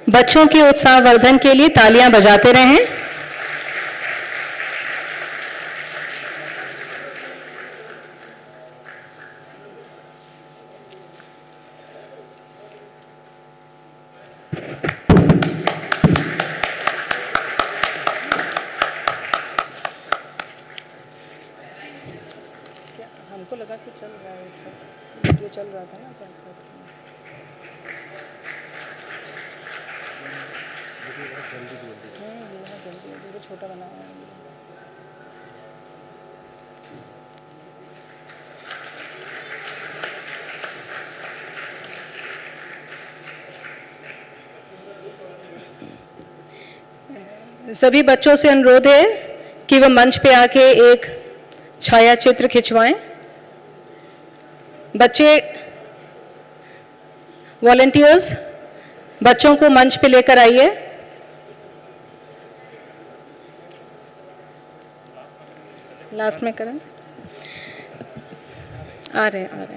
बच्चों के उत्साह वर्धन के लिए तालियां बजाते रहें। हमको लगा कि चल रहा है, इसका वीडियो चल रहा था ना। जल्दी छोटा बनाया है। सभी बच्चों से अनुरोध है कि वह मंच पे आके एक छाया चित्र खिंचवाएं। बच्चे वॉलंटियर्स बच्चों को मंच पे लेकर आइए। लास्ट में करें। आ रहे हैं।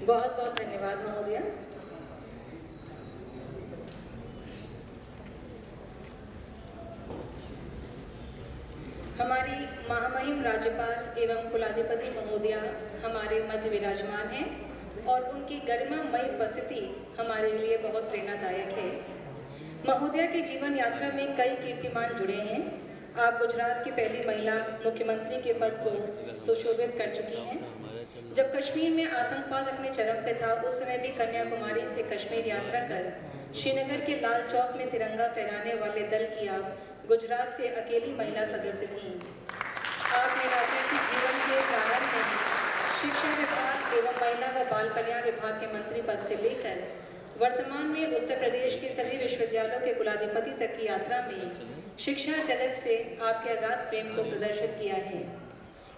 बहुत बहुत धन्यवाद महोदया। हमारी महामहिम राज्यपाल एवं कुलाधिपति महोदया हमारे मध्य विराजमान हैं और उनकी गरिमामयी उपस्थिति हमारे लिए बहुत प्रेरणादायक है। महोदया की जीवन यात्रा में कई कीर्तिमान जुड़े हैं। आप गुजरात की पहली महिला मुख्यमंत्री के पद को सुशोभित कर चुकी हैं। जब कश्मीर में आतंकवाद अपने चरम पे था, उस समय भी कन्याकुमारी से कश्मीर यात्रा कर श्रीनगर के लाल चौक में तिरंगा फहराने वाले दल की आप गुजरात से अकेली महिला सदस्य थीं। आपने राजनीतिक जीवन के प्रारंभ में शिक्षा विभाग एवं महिला व बाल कल्याण विभाग के मंत्री पद से लेकर वर्तमान में उत्तर प्रदेश के सभी विश्वविद्यालयों के कुलाधिपति तक की यात्रा में शिक्षा जगत से आपके अगाध प्रेम को प्रदर्शित किया है।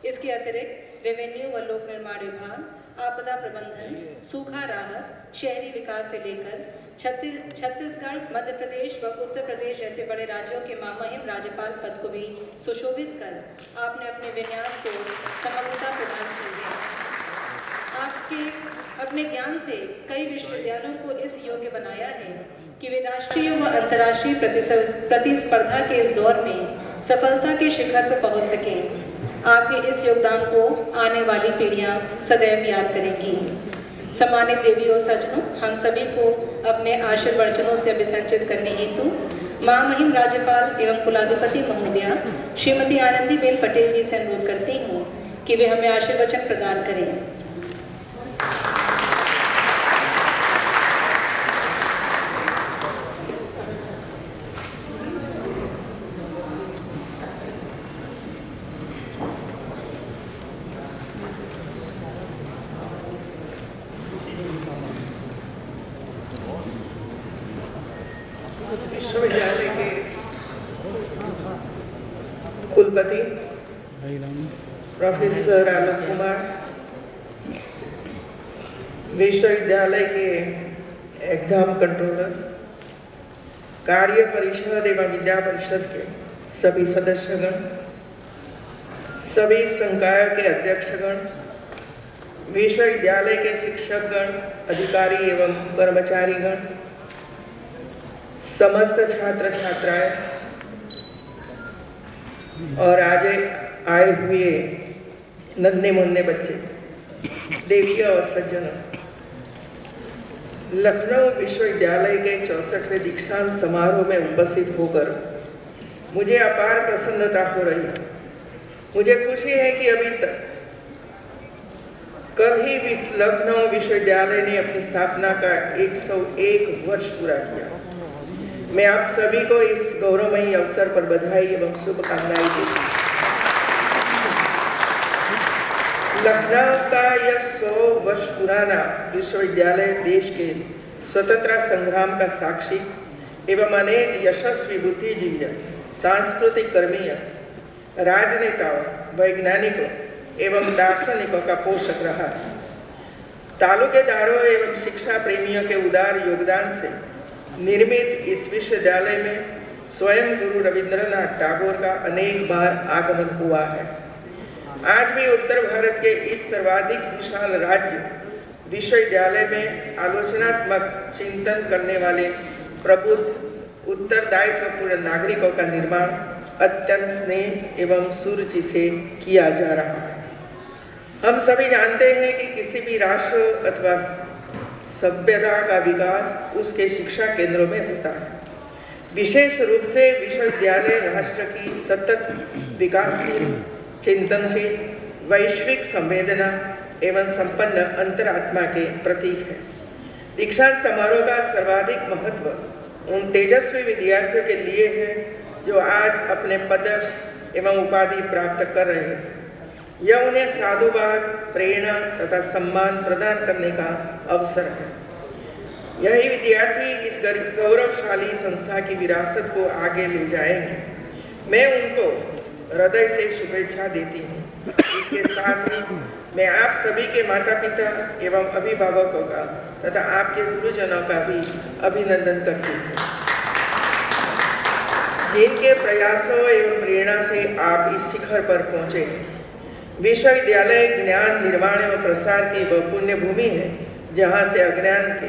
इसके अतिरिक्त रेवेन्यू व लोक निर्माण विभाग, आपदा प्रबंधन, सूखा राहत, शहरी विकास से लेकर छत्तीसगढ़, मध्य प्रदेश व उत्तर प्रदेश जैसे बड़े राज्यों के महामहिम राज्यपाल पद को भी सुशोभित कर आपने अपने विन्यास को समग्रता प्रदान की है। आपके अपने ज्ञान से कई विश्वविद्यालयों को इस योग्य बनाया है कि वे राष्ट्रीय व अंतर्राष्ट्रीय प्रतिस्पर्धा के इस दौर में सफलता के शिखर पर पहुंच सकें। आपके इस योगदान को आने वाली पीढ़ियां सदैव याद करेंगी। सम्मानित देवी और सज्जनों, हम सभी को अपने आशीर्वचनों से अभिसंचित करने हेतु महामहिम राज्यपाल एवं कुलाधिपति महोदया श्रीमती आनंदीबेन पटेल जी से अनुरोध करती हूँ कि वे हमें आशीर्वचन प्रदान करें। विश्वविद्यालय के कुलपति प्रोफेसर आलोक कुमार, विश्वविद्यालय के एग्जाम कंट्रोलर, कार्य परिषद एवं विद्या परिषद के सभी सदस्यगण, सभी संकाय के अध्यक्षगण, विश्वविद्यालय के शिक्षकगण, अधिकारी एवं कर्मचारीगण, समस्त छात्र छात्राएं और आज आए हुए नन्हे मुन्ने बच्चे, देवियों और सज्जनों, लखनऊ विश्वविद्यालय के 64वें दीक्षांत समारोह में उपस्थित होकर मुझे अपार प्रसन्नता हो रही है। मुझे खुशी है कि अभी तक कल ही लखनऊ विश्वविद्यालय ने अपनी स्थापना का 101 वर्ष पूरा किया। मैं आप सभी को इस गौरवमयी अवसर पर बधाई एवं शुभकामनाएं देती हूँ। लखनऊ का यह 100 वर्ष पुराना विश्वविद्यालय देश के स्वतंत्रता संग्राम का साक्षी एवं अनेक यशस्वी बुद्धिजीवियों, सांस्कृतिक कर्मियों, राजनेताओं, वैज्ञानिकों एवं दार्शनिकों का पोषक रहा है। तालुकेदारों एवं शिक्षा प्रेमियों के उदार योगदान से निर्मित इस विश्वविद्यालय में स्वयं गुरु रविंद्रनाथ टैगोर का अनेक बार आगमन हुआ है। आज भी उत्तर भारत के इस सर्वाधिक विशाल राज्य विश्वविद्यालय में आलोचनात्मक चिंतन करने वाले प्रबुद्ध, उत्तरदायित्वपूर्ण नागरिकों का निर्माण अत्यंत स्नेह एवं सुरुचि से किया जा रहा है। हम सभी जानते हैं कि किसी भी राष्ट्र अथवा सभ्यता का विकास उसके शिक्षा केंद्रों में होता है। विशेष रूप से विश्वविद्यालय राष्ट्र की सतत विकासशील, चिंतनशील, वैश्विक संवेदना एवं संपन्न अंतरात्मा के प्रतीक है। दीक्षांत समारोह का सर्वाधिक महत्व उन तेजस्वी विद्यार्थियों के लिए है जो आज अपने पदक एवं उपाधि प्राप्त कर रहे हैं। यह उन्हें साधुवाद, प्रेरणा तथा सम्मान प्रदान करने का अवसर है। यही विद्यार्थी इस गौरवशाली संस्था की विरासत को आगे ले जाएंगे। मैं उनको हृदय से शुभेच्छा देती हूँ। इसके साथ ही मैं आप सभी के माता पिता एवं अभिभावकों का तथा आपके गुरुजनों का भी अभिनंदन करती हूँ, जिनके प्रयासों एवं प्रेरणा से आप इस शिखर पर पहुँचे हैं। विश्वविद्यालय ज्ञान निर्माण एवं प्रसार की वह पुण्य भूमि है जहाँ से अज्ञान के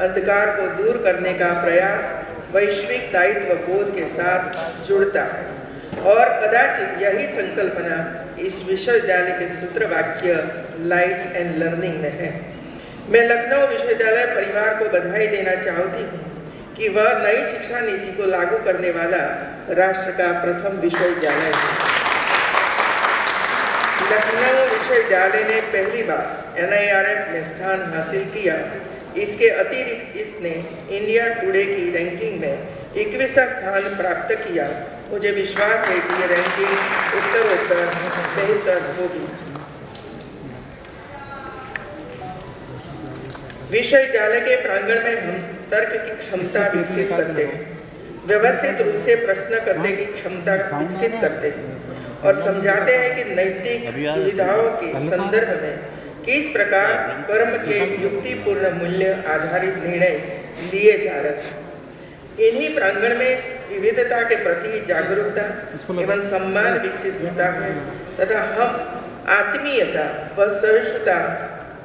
अंधकार को दूर करने का प्रयास वैश्विक दायित्व बोध के साथ जुड़ता है और कदाचित यही संकल्पना इस विश्वविद्यालय के सूत्र वाक्य लाइट एंड लर्निंग में है। मैं लखनऊ विश्वविद्यालय परिवार को बधाई देना चाहती हूँ कि वह नई शिक्षा नीति को लागू करने वाला राष्ट्र का प्रथम विश्वविद्यालय है। लखनऊ विश्वविद्यालय ने पहली बार NIRF में स्थान हासिल किया। इसके अतिरिक्त इसने इंडिया टुडे की रैंकिंग में 21वां स्थान प्राप्त किया। मुझे विश्वास है कि ये रैंकिंग उत्तरोत्तर बेहतर होगी। विश्वविद्यालय के प्रांगण में हम तर्क की क्षमता विकसित करते हैं, व्यवस्थित रूप से प्रश्न करने की क्षमता विकसित करते हैं और समझाते हैं कि नैतिक दुविधाओं के संदर्भ में किस प्रकार कर्म के युक्तिपूर्ण मूल्य आधारित निर्णय लिए जा रहे हैं। इन्हीं प्रांगण में विविधता के प्रति जागरूकता एवं सम्मान विकसित होता है तथा हम आत्मीयता व सहिष्णुता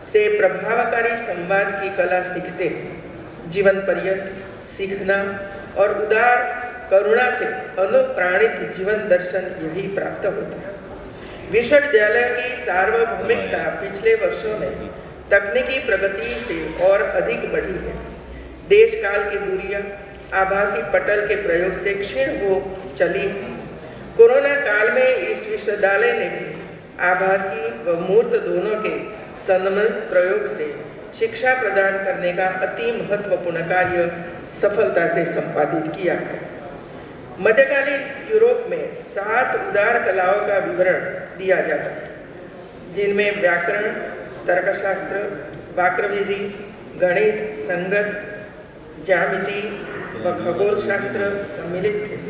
से प्रभावकारी संवाद की कला सीखते हैं। जीवन पर्यंत सीखना और उदार करुणा से अनुप्राणित जीवन दर्शन यही प्राप्त होता है। विश्वविद्यालय की सार्वभौमिकता पिछले वर्षों में तकनीकी प्रगति से और अधिक बढ़ी है। देश काल की दूरियां, आभासी पटल के प्रयोग से क्षीण हो चली। कोरोना काल में इस विश्वविद्यालय ने भी आभासी व मूर्त दोनों के समन्वित प्रयोग से शिक्षा प्रदान करने का अति महत्वपूर्ण कार्य सफलता से संपादित किया है। मध्यकालीन यूरोप में 7 उदार कलाओं का विवरण दिया जाता है, जिनमें व्याकरण, तर्कशास्त्र, वाक्रविधि, गणित, संगत, ज्यामिति व खगोल शास्त्र सम्मिलित थे।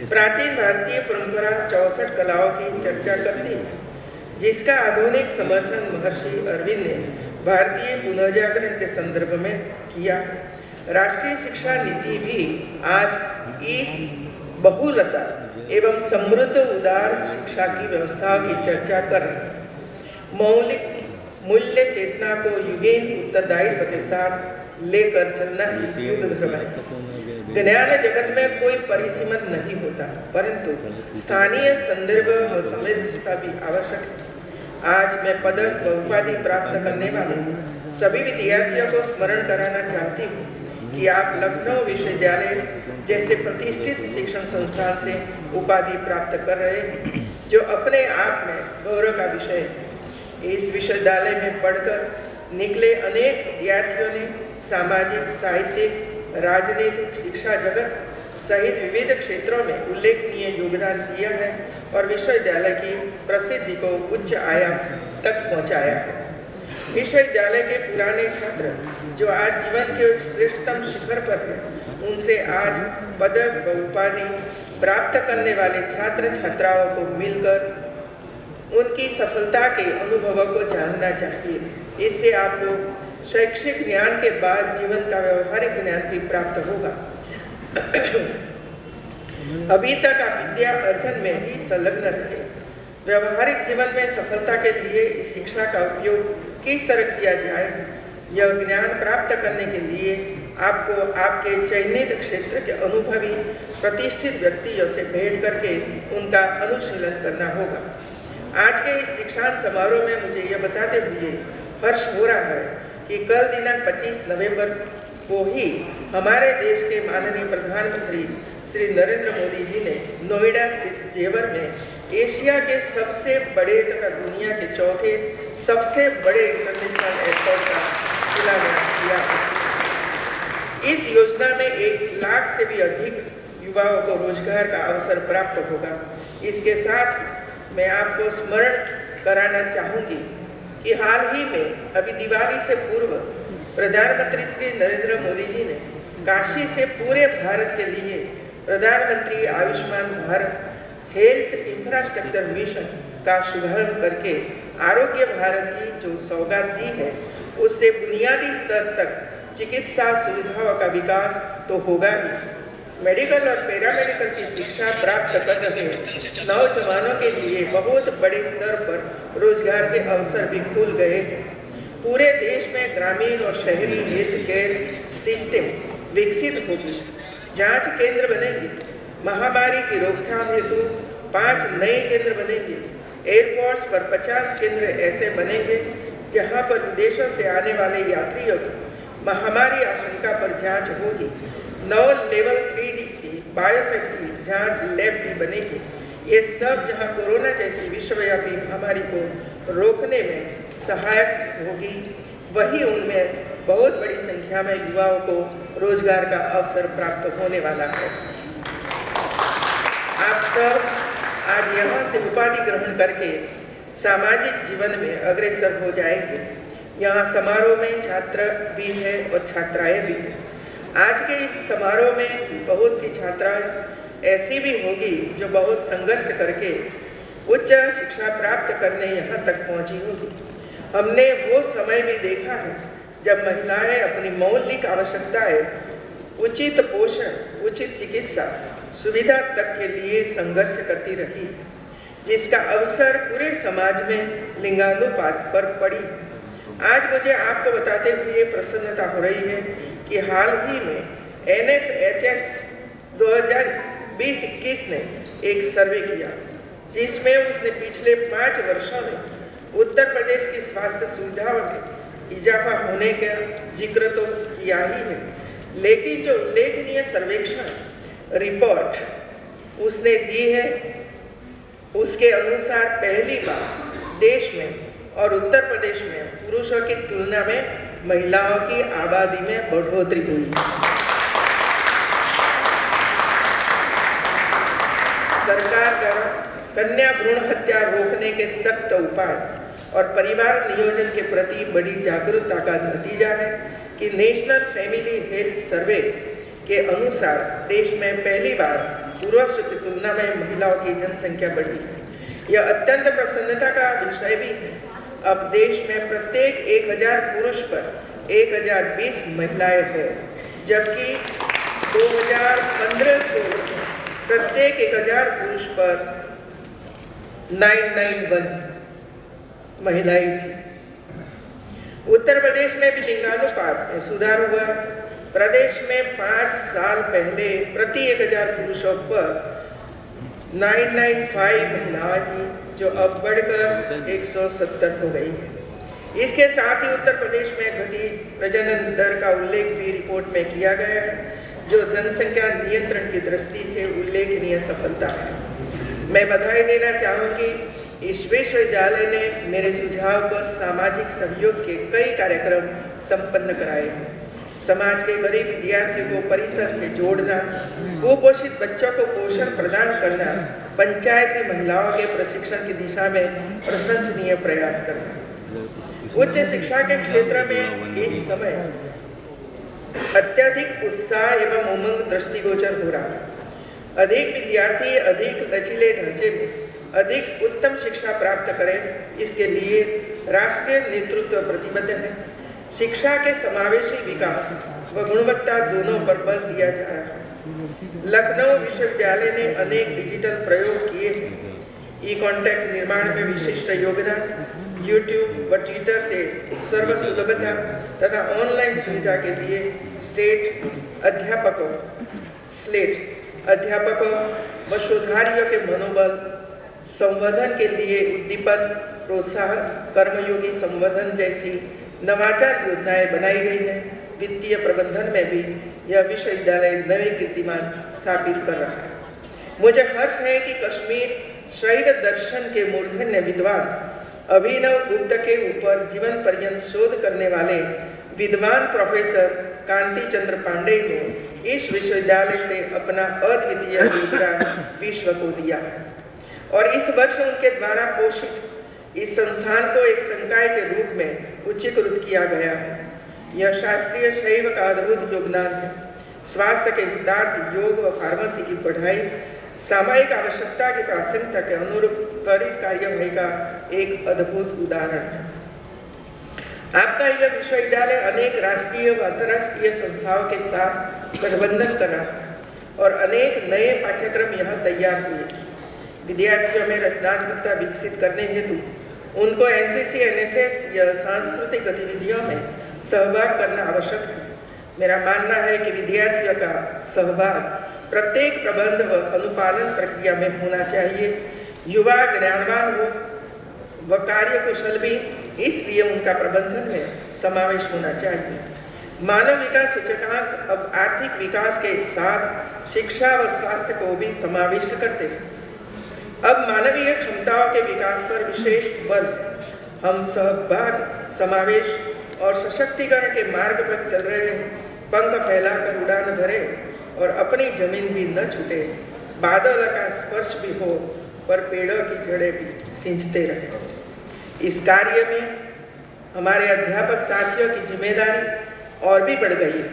प्राचीन भारतीय परंपरा 64 कलाओं की चर्चा करती है, जिसका आधुनिक समर्थन महर्षि अरविंद ने भारतीय पुनर्जागरण के संदर्भ में किया है। राष्ट्रीय शिक्षा नीति भी आज इस बहुलता एवं समृद्ध उदार शिक्षा की व्यवस्थाओं की चर्चा कर रही है। मौलिक मूल्य चेतना को युगीन उत्तरदायित्व के साथ लेकर चलना ही युग धर्म है। ज्ञान जगत में कोई परिसीमत नहीं होता, परंतु स्थानीय संदर्भ व संवेदनशीलता भी आवश्यक है। आज मैं पदक व उपाधि प्राप्त करने वाले सभी विद्यार्थियों को स्मरण कराना चाहती हूँ कि आप लखनऊ विश्वविद्यालय जैसे प्रतिष्ठित शिक्षण संस्थान से उपाधि प्राप्त कर रहे हैं, जो अपने आप में गौरव का विषय है। इस विश्वविद्यालय में पढ़कर निकले अनेक विद्यार्थियों ने सामाजिक, साहित्यिक, राजनीतिक, शिक्षा जगत सहित विविध क्षेत्रों में उल्लेखनीय योगदान दिया है और विश्वविद्यालय की प्रसिद्धि को उच्च आयाम तक पहुंचाया है। विश्वविद्यालय के पुराने छात्र जो आज जीवन के श्रेष्ठतम शिखर पर हैं, उनसे आज पदक व उपाधि प्राप्त करने वाले छात्र छात्राओं को मिलकर उनकी सफलता के अनुभवों को जानना चाहिए। इससे आपको शैक्षिक ज्ञान के बाद जीवन का व्यवहारिक ज्ञान भी प्राप्त होगा। अभी तक आप विद्या अर्जन में ही संलग्न रहे। व्यवहारिक जीवन में सफलता के लिए इस शिक्षा का उपयोग किस तरह किया जाए, यह ज्ञान प्राप्त करने के लिए आपको आपके चयनित क्षेत्र के अनुभवी प्रतिष्ठित व्यक्तियों से भेंट करके उनका अनुशीलन करना होगा। आज के इस दीक्षांत समारोह में मुझे यह बताते हुए हर्ष हो रहा है कि कल दिनांक 25 नवंबर को ही हमारे देश के माननीय प्रधानमंत्री श्री नरेंद्र मोदी जी ने नोएडा स्थित जेवर में एशिया के सबसे बड़े तथा दुनिया के चौथे सबसे बड़े इंटरनेशनल एयरपोर्ट का शिलान्यास किया है। इस योजना में 1 लाख से भी अधिक युवाओं को रोजगार का अवसर प्राप्त होगा। इसके साथ मैं आपको स्मरण कराना चाहूँगी कि हाल ही में अभी दिवाली से पूर्व प्रधानमंत्री श्री नरेंद्र मोदी जी ने काशी से पूरे भारत के लिए प्रधानमंत्री Ayushman Bharat health infrastructure mission का शुभारंभ करके आरोग्य भारत की जो सौगात दी है, उससे बुनियादी स्तर तक चिकित्सा सुविधाओं का विकास तो होगा ही, मेडिकल और पैरामेडिकल की शिक्षा प्राप्त कर रहे नौजवानों के लिए बहुत बड़े स्तर पर रोजगार के अवसर भी खुल गए हैं। पूरे देश में ग्रामीण और शहरी हेल्थ केयर सिस्टम विकसित होगी। जांच केंद्र बनेंगे। महामारी की रोकथाम हेतु 5 नए केंद्र बनेंगे। एयरपोर्ट्स पर 50 केंद्र ऐसे बनेंगे जहां पर विदेशों से आने वाले यात्रियों की महामारी आशंका पर जांच होगी। 9 लेवल 3D की बायोसेफ्टी जांच लैब भी बनेगी। ये सब जहां कोरोना जैसी विश्वव्यापी महामारी को रोकने में सहायक होगी, वहीं उनमें बहुत बड़ी संख्या में युवाओं को रोजगार का अवसर प्राप्त होने वाला है। आप सब आज यहाँ से उपाधि ग्रहण करके सामाजिक जीवन में अग्रसर हो जाएंगे। यहाँ समारोह में छात्र भी है और छात्राएं भी हैं। आज के इस समारोह में बहुत सी छात्राएं ऐसी भी होगी जो बहुत संघर्ष करके उच्च शिक्षा प्राप्त करने यहाँ तक पहुँची होगी। हमने वो समय भी देखा है जब महिलाएं अपनी मौलिक आवश्यकताएं, उचित पोषण, उचित चिकित्सा सुविधा तक के लिए संघर्ष करती रही, जिसका अवसर पूरे समाज में लिंगानुपात पर पड़ी। आज मुझे आपको बताते हुए प्रसन्नता हो रही है कि हाल ही में NFHS 2020-21 ने एक सर्वे किया, जिसमें उसने पिछले 5 वर्षों में उत्तर प्रदेश की स्वास्थ्य सुविधाओं में इजाफा होने का जिक्र तो किया ही है, लेकिन जो उल्लेखनीय सर्वेक्षण रिपोर्ट उसने दी है, उसके अनुसार पहली बार देश में और उत्तर प्रदेश में पुरुषों की तुलना में महिलाओं की आबादी में बढ़ोतरी हुई। सरकार द्वारा कन्या भ्रूण हत्या रोकने के सख्त उपाय और परिवार नियोजन के प्रति बड़ी जागरूकता का नतीजा है कि नेशनल फैमिली हेल्थ सर्वे के अनुसार देश में पहली बार पुरुषों की तुलना में महिलाओं की जनसंख्या बढ़ी है। यह अत्यंत प्रसन्नता का विषय भी है। अब देश में प्रत्येक 1000 पुरुष पर 1020 महिलाएं हैं, जबकि 2015-16 प्रत्येक 1000 पुरुष पर 991 महिलाएं थी। उत्तर प्रदेश में भी लिंगानुपात में सुधार हुआ। प्रदेश में 5 साल पहले प्रति 1000 पुरुषों पर 995 महिलाएं थी, जो अब बढ़कर 170 हो गई है। इसके साथ ही उत्तर प्रदेश में घटी प्रजनन दर का उल्लेख भी रिपोर्ट में किया गया है, जो जनसंख्या नियंत्रण की दृष्टि से उल्लेखनीय सफलता है। मैं बधाई देना चाहूँगी, इस विश्वविद्यालय ने मेरे सुझाव पर सामाजिक सहयोग के कई कार्यक्रम संपन्न कराए हैं। समाज के गरीब विद्यार्थियों को परिसर से जोड़ना, कुपोषित बच्चों को पोषण प्रदान करना, पंचायत की महिलाओं के प्रशिक्षण की दिशा में प्रशंसनीय प्रयास करना। उच्च शिक्षा के क्षेत्र में इस समय अत्यधिक उत्साह एवं उमंग दृष्टिगोचर हो रहा है। अधिक विद्यार्थी अधिक लचीले ढांचे में अधिक उत्तम शिक्षा प्राप्त करें, इसके लिए राष्ट्रीय नेतृत्व प्रतिबद्ध है। शिक्षा के समावेशी विकास व गुणवत्ता दोनों पर बल दिया जा रहा है। लखनऊ विश्वविद्यालय ने अनेक डिजिटल प्रयोग किए हैं। ई कॉन्टैक्ट निर्माण में विशिष्ट योगदान, यूट्यूब व ट्विटर से सर्वसुलभता तथा ऑनलाइन सुविधा के लिए स्लेट अध्यापकों व शोधार्थियों के मनोबल संवर्धन के लिए उद्दीपन, प्रोत्साहन, कर्मयोगी संवर्धन जैसी नवाचार योजनाएं बनाई गई हैं। वित्तीय प्रबंधन में भी यह विश्वविद्यालय नए कीर्तिमान स्थापित कर रहा है। मुझे हर्ष है कि कश्मीर शैव दर्शन के मूर्धन्य विद्वान अभिनव गुप्त के ऊपर जीवन पर्यंत शोध करने वाले विद्वान प्रोफेसर कांति चंद्र पांडे ने इस विश्वविद्यालय से अपना अद्वितीय योगदान विश्व को दिया है और इस वर्ष उनके द्वारा पोषित इस संस्थान को एक संकाय के रूप में उच्चीकृत किया गया है। यह शास्त्रीय शैव का अद्भुत योगदान है। स्वास्थ्य के हितार्थ योग व फार्मेसी की पढ़ाई सामयिक आवश्यकता की प्राथमिकता के अनुरूप त्वरित कार्यवाही का एक अद्भुत उदाहरण है। आपका यह विश्वविद्यालय अनेक राष्ट्रीय व अंतर्राष्ट्रीय संस्थाओं के साथ गठबंधन कर रहा है और अनेक नए पाठ्यक्रम यहाँ तैयार हुए। विद्यार्थियों में रचनात्मकता विकसित करने हेतु उनको एनसीसी, एनएसएस या सांस्कृतिक गतिविधियों में सहभाग करना आवश्यक है। मेरा मानना है कि विद्यार्थियों का सहभाग प्रत्येक प्रबंध व अनुपालन प्रक्रिया में होना चाहिए। युवा ज्ञानवान हो व कार्यकुशल भी, इसलिए उनका प्रबंधन में समावेश होना चाहिए। मानव विकास सूचकांक अब आर्थिक विकास के साथ शिक्षा व स्वास्थ्य को भी समावेश करते हैं। अब मानवीय क्षमताओं के विकास पर विशेष बल है। हम सहभाग, समावेश और सशक्तिकरण के मार्ग पर चल रहे हैं। पंख फैलाकर उड़ान भरें और अपनी जमीन भी न छूटे। बादल का स्पर्श भी हो पर पेड़ों की जड़ें भी सिंचते रहें। इस कार्य में हमारे अध्यापक साथियों की जिम्मेदारी और भी बढ़ गई है।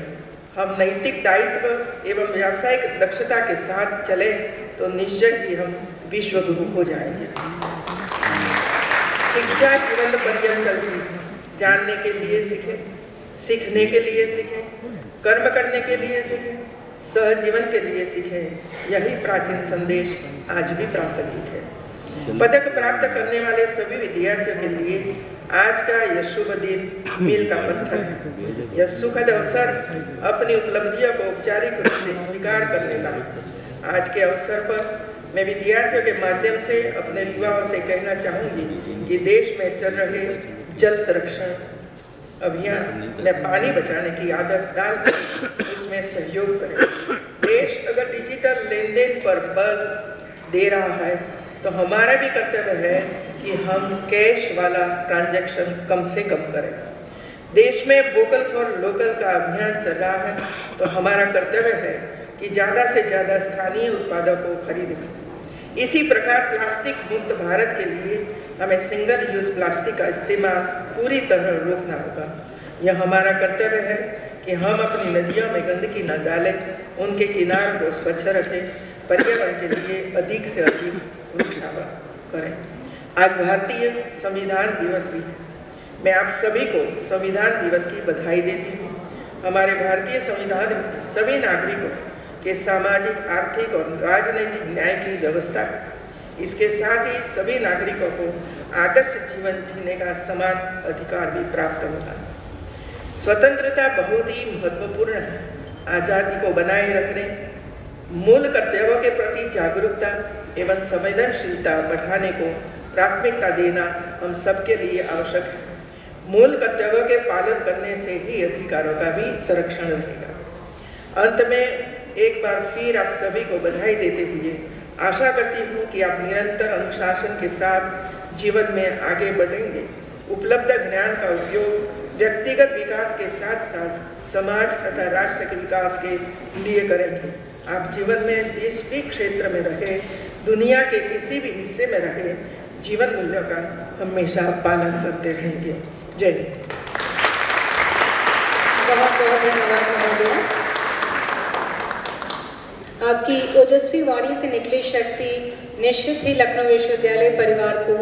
हम नैतिक दायित्व एवं व्यावसायिक दक्षता के साथ चलें तो निश्चय ही हम विश्व गुरु हो जाएंगे। शिक्षा जीवन पर्यंत चलती है। जानने के लिए सीखें, सीखने के लिए सीखें, कर्म करने के लिए सीखें, सहजीवन के लिए सीखें। यही प्राचीन संदेश आज भी प्रासंगिक है। पदक प्राप्त करने वाले सभी विद्यार्थियों के लिए आज का यह शुभ दिन मील का पत्थर है। यह सुखद अवसर अपनी उपलब्धियों को औपचारिक रूप से स्वीकार करने का। आज के अवसर पर मैं विद्यार्थियों के माध्यम से अपने युवाओं से कहना चाहूँगी कि देश में चल रहे जल संरक्षण, अभियान में पानी बचाने की आदत डालकर उसमें सहयोग करें। देश अगर डिजिटल लेन देन पर बल दे रहा है तो हमारा भी कर्तव्य है कि हम कैश वाला ट्रांजैक्शन कम से कम करें। देश में वोकल फॉर लोकल का अभियान चल रहा है तो हमारा कर्तव्य है कि ज़्यादा से ज़्यादा स्थानीय उत्पादों को खरीदें। इसी प्रकार प्लास्टिक मुक्त भारत के लिए हमें सिंगल यूज़ प्लास्टिक का इस्तेमाल पूरी तरह रोकना होगा। यह हमारा कर्तव्य है कि हम अपनी नदियों में गंदगी न डालें, उनके किनारों को स्वच्छ रखें, पर्यावरण के लिए अधिक से अधिक वृक्षारोपण करें। आज भारतीय संविधान दिवस भी है। मैं आप सभी को संविधान दिवस की बधाई देती हूँ। हमारे भारतीय संविधान में सभी नागरिकों के सामाजिक, आर्थिक और राजनीतिक न्याय की व्यवस्था है। इसके साथ ही सभी नागरिकों को आदर्श जीवन जीने का समान अधिकार भी प्राप्त होगा। स्वतंत्रता बहुत ही महत्वपूर्ण है। आज़ादी को बनाए रखने, मूल कर्तव्यों के प्रति जागरूकता एवं संवेदनशीलता बढ़ाने को प्राथमिकता देना हम सबके लिए आवश्यक है। मूल कर्तव्यों के पालन करने से ही अधिकारों का भी संरक्षण रहेगा। अंत में एक बार फिर आप सभी को बधाई देते हुए आशा करती हूँ कि आप निरंतर अनुशासन के साथ जीवन में आगे बढ़ेंगे। उपलब्ध ज्ञान का उपयोग व्यक्तिगत विकास के साथ साथ समाज तथा राष्ट्र के विकास के लिए करेंगे। आप जीवन में जिस भी क्षेत्र में रहे, दुनिया के किसी भी हिस्से में रहे, जीवन मूल्यों का हमेशा पालन करते रहेंगे। जय हिंद। बहुत बहुत धन्यवाद महोदय। आपकी ओजस्वी वाणी से निकली शक्ति निश्चित ही लखनऊ विश्वविद्यालय परिवार को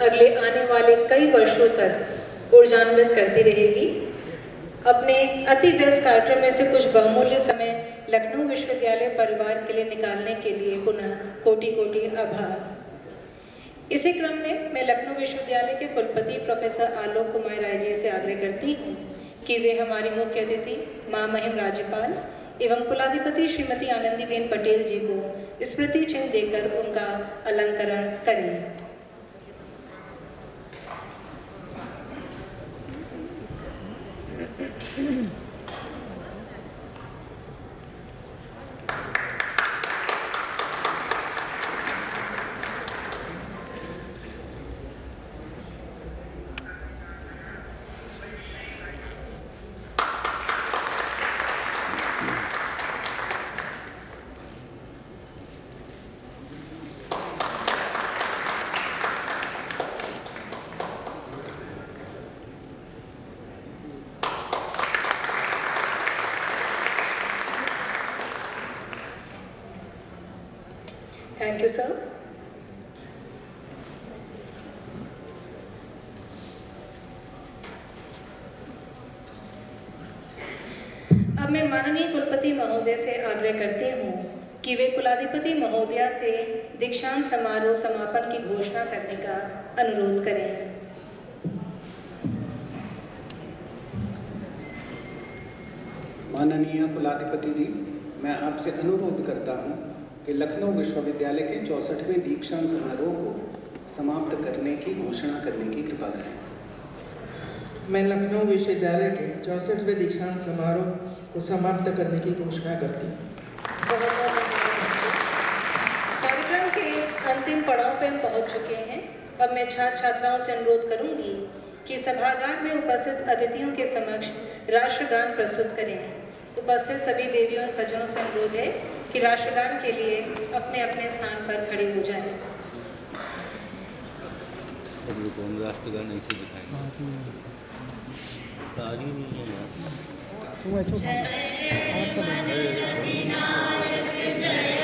अगले आने वाले कई वर्षों तक ऊर्जान्वित करती रहेगी। अपने अति व्यस्त कार्यक्रम में से कुछ बहुमूल्य समय लखनऊ विश्वविद्यालय परिवार के लिए निकालने के लिए पुनः कोटि कोटि आभार। इसी क्रम में मैं लखनऊ विश्वविद्यालय के कुलपति प्रोफेसर आलोक कुमार राय जी से आग्रह करती हूँ कि वे हमारी मुख्य अतिथि महामहिम राज्यपाल एवं कुलाधिपति श्रीमती आनंदीबेन पटेल जी को स्मृति चिन्ह देकर उनका अलंकरण करें। Thank you sir. अब मैं माननीय कुलपति महोदय से आग्रह करती हूँ कि वे कुलाधिपति महोदया से दीक्षांत समारोह समापन की घोषणा करने का अनुरोध करें। माननीय कुलाधिपति जी, मैं आपसे अनुरोध करता हूँ कि लखनऊ विश्वविद्यालय के 64वें दीक्षांत समारोह को समाप्त करने की घोषणा करने की कृपा करें। मैं लखनऊ विश्वविद्यालय के 64वें दीक्षांत समारोह को समाप्त करने की घोषणा करती हूँ। कार्यक्रम के अंतिम पड़ाव पर हम पहुंच चुके हैं। अब मैं छात्र छात्राओं से अनुरोध करूंगी कि सभागार में उपस्थित अतिथियों के समक्ष राष्ट्रगान प्रस्तुत करें। उपस्थित सभी देवियों और सज्जनों से अनुरोध है कि राष्ट्रगान के लिए अपने अपने स्थान पर खड़े हो जाएं। राष्ट्रगान ऐसे दिखाएंगे। जय मन अधिनायक जय